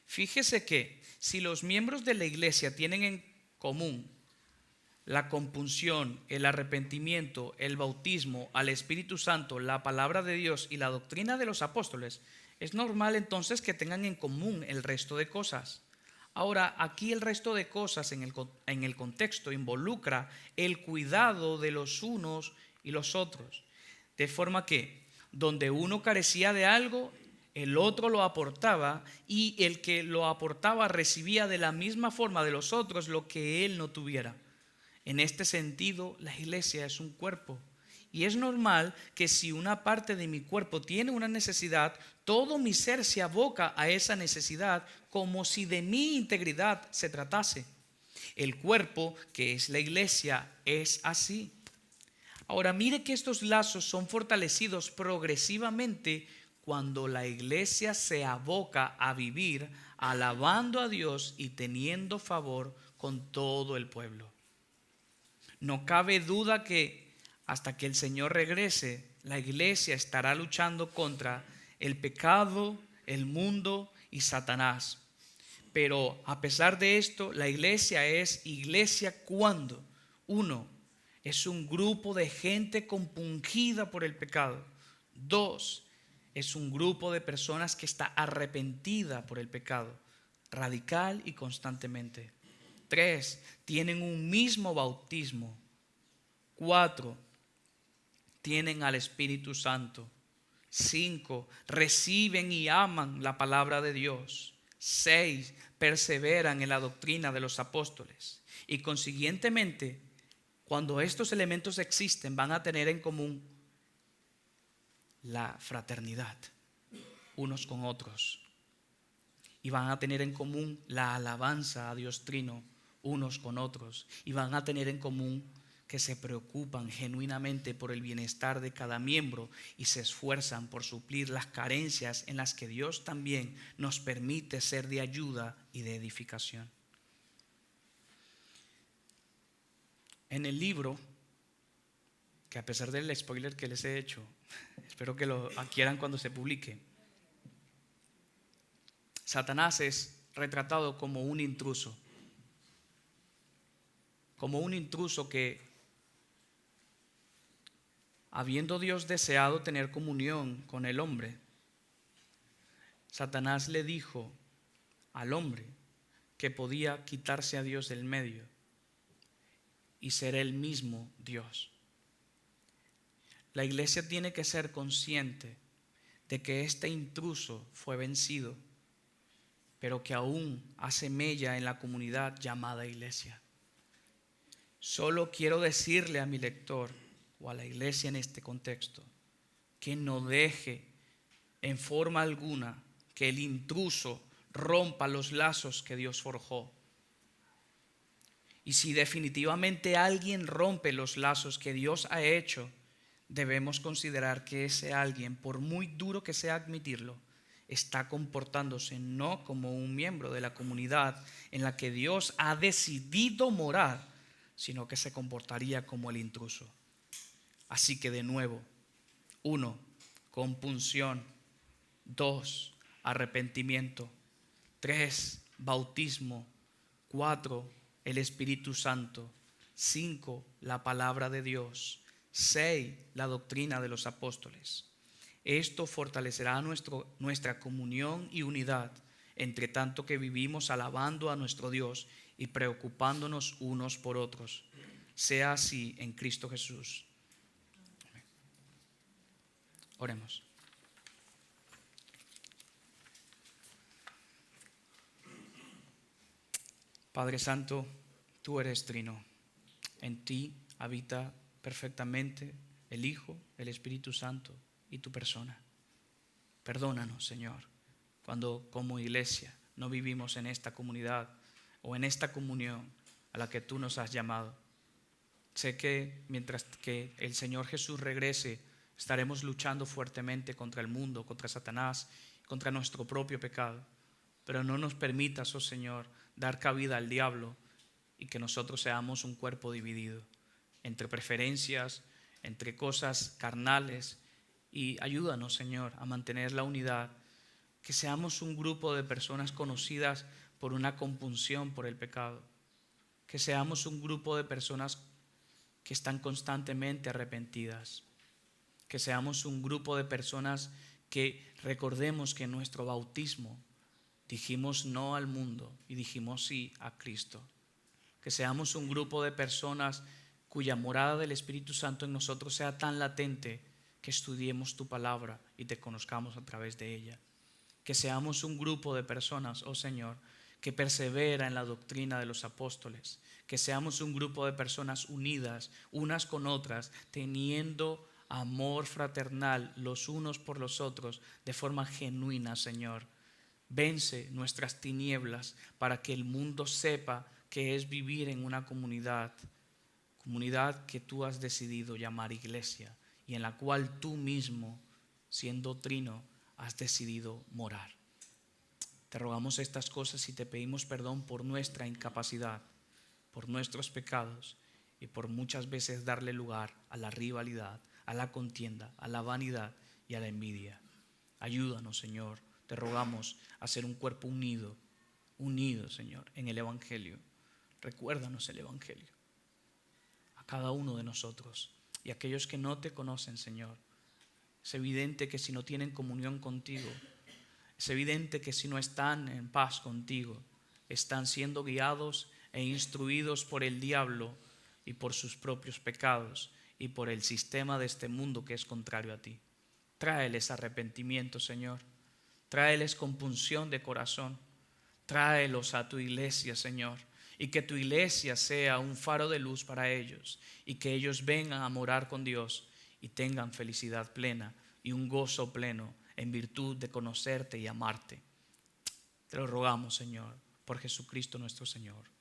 Speaker 1: Fíjese que si los miembros de la iglesia tienen en común la compunción, el arrepentimiento, el bautismo, al Espíritu Santo, la palabra de Dios y la doctrina de los apóstoles, es normal entonces que tengan en común el resto de cosas. Ahora, aquí el resto de cosas en el contexto involucra el cuidado de los unos y los otros, de forma que donde uno carecía de algo, el otro lo aportaba, y el que lo aportaba recibía de la misma forma de los otros lo que él no tuviera. En este sentido, la iglesia es un cuerpo Y es normal que si una parte de mi cuerpo tiene una necesidad, todo mi ser se aboca a esa necesidad como si de mi integridad se tratase. El cuerpo, que es la iglesia, es así. Ahora mire que estos lazos son fortalecidos progresivamente cuando la iglesia se aboca a vivir alabando a Dios y teniendo favor con todo el pueblo. No cabe duda que hasta que el Señor regrese, la iglesia estará luchando contra el pecado, el mundo y Satanás. Pero a pesar de esto, la iglesia es iglesia cuando, uno, es un grupo de gente compungida por el pecado. Dos, es un grupo de personas que está arrepentida por el pecado, radical y constantemente. Tres, tienen un mismo bautismo. Cuatro, tienen al Espíritu Santo. 5, reciben y aman la palabra de Dios. 6, perseveran en la doctrina de los apóstoles. Y consiguientemente, cuando estos elementos existen, van a tener en común la fraternidad unos con otros. Y van a tener en común la alabanza a Dios Trino unos con otros. Y van a tener en común que se preocupan genuinamente por el bienestar de cada miembro y se esfuerzan por suplir las carencias en las que Dios también nos permite ser de ayuda y de edificación. En el libro, que a pesar del spoiler que les he hecho, espero que lo adquieran cuando se publique, Satanás es retratado como un intruso que, habiendo Dios deseado tener comunión con el hombre, Satanás le dijo al hombre que podía quitarse a Dios del medio y ser él mismo Dios. La iglesia tiene que ser consciente de que este intruso fue vencido, pero que aún hace mella en la comunidad llamada iglesia. Solo quiero decirle a mi lector o a la iglesia en este contexto que no deje en forma alguna que el intruso rompa los lazos que Dios forjó. Y si definitivamente alguien rompe los lazos que Dios ha hecho, debemos considerar que ese alguien, por muy duro que sea admitirlo, está comportándose no como un miembro de la comunidad en la que Dios ha decidido morar, sino que se comportaría como el intruso. Así que de nuevo, 1, compunción. 2, arrepentimiento. 3, bautismo. 4, el Espíritu Santo. 5, la palabra de Dios. 6, la doctrina de los apóstoles. Esto fortalecerá nuestra comunión y unidad, entre tanto que vivimos alabando a nuestro Dios y preocupándonos unos por otros. Sea así en Cristo Jesús. Oremos. Padre Santo, tú eres trino. En ti habita perfectamente el Hijo, el Espíritu Santo y tu persona. Perdónanos, Señor, cuando como iglesia no vivimos en esta comunidad o en esta comunión a la que tú nos has llamado. Sé que mientras que el Señor Jesús regrese, estaremos luchando fuertemente contra el mundo, contra Satanás, contra nuestro propio pecado. Pero no nos permitas, oh Señor, dar cabida al diablo y que nosotros seamos un cuerpo dividido entre preferencias, entre cosas carnales. Y ayúdanos, Señor, a mantener la unidad, que seamos un grupo de personas conocidas por una compunción por el pecado, que seamos un grupo de personas que están constantemente arrepentidas, que seamos un grupo de personas que recordemos que en nuestro bautismo dijimos no al mundo y dijimos sí a Cristo, que seamos un grupo de personas cuya morada del Espíritu Santo en nosotros sea tan latente que estudiemos tu palabra y te conozcamos a través de ella, que seamos un grupo de personas, oh Señor, que persevera en la doctrina de los apóstoles, que seamos un grupo de personas unidas unas con otras, teniendo amor fraternal los unos por los otros de forma genuina, Señor. Vence nuestras tinieblas para que el mundo sepa que es vivir en una comunidad que tú has decidido llamar iglesia y en la cual tú mismo, siendo Trino, has decidido morar. Te rogamos estas cosas y te pedimos perdón por nuestra incapacidad, por nuestros pecados y por muchas veces darle lugar a la rivalidad, a la contienda, a la vanidad y a la envidia. Ayúdanos, Señor, te rogamos a ser un cuerpo unido, Señor, en el Evangelio. Recuérdanos el Evangelio a cada uno de nosotros y a aquellos que no te conocen, Señor. Es evidente que si no tienen comunión contigo, es evidente que si no están en paz contigo, están siendo guiados e instruidos por el diablo y por sus propios pecados y por el sistema de este mundo que es contrario a ti. Tráeles arrepentimiento, Señor. Tráeles compunción de corazón. Tráelos a tu iglesia, Señor. Y que tu iglesia sea un faro de luz para ellos. Y que ellos vengan a morar con Dios y tengan felicidad plena y un gozo pleno en virtud de conocerte y amarte. Te lo rogamos, Señor, por Jesucristo nuestro Señor.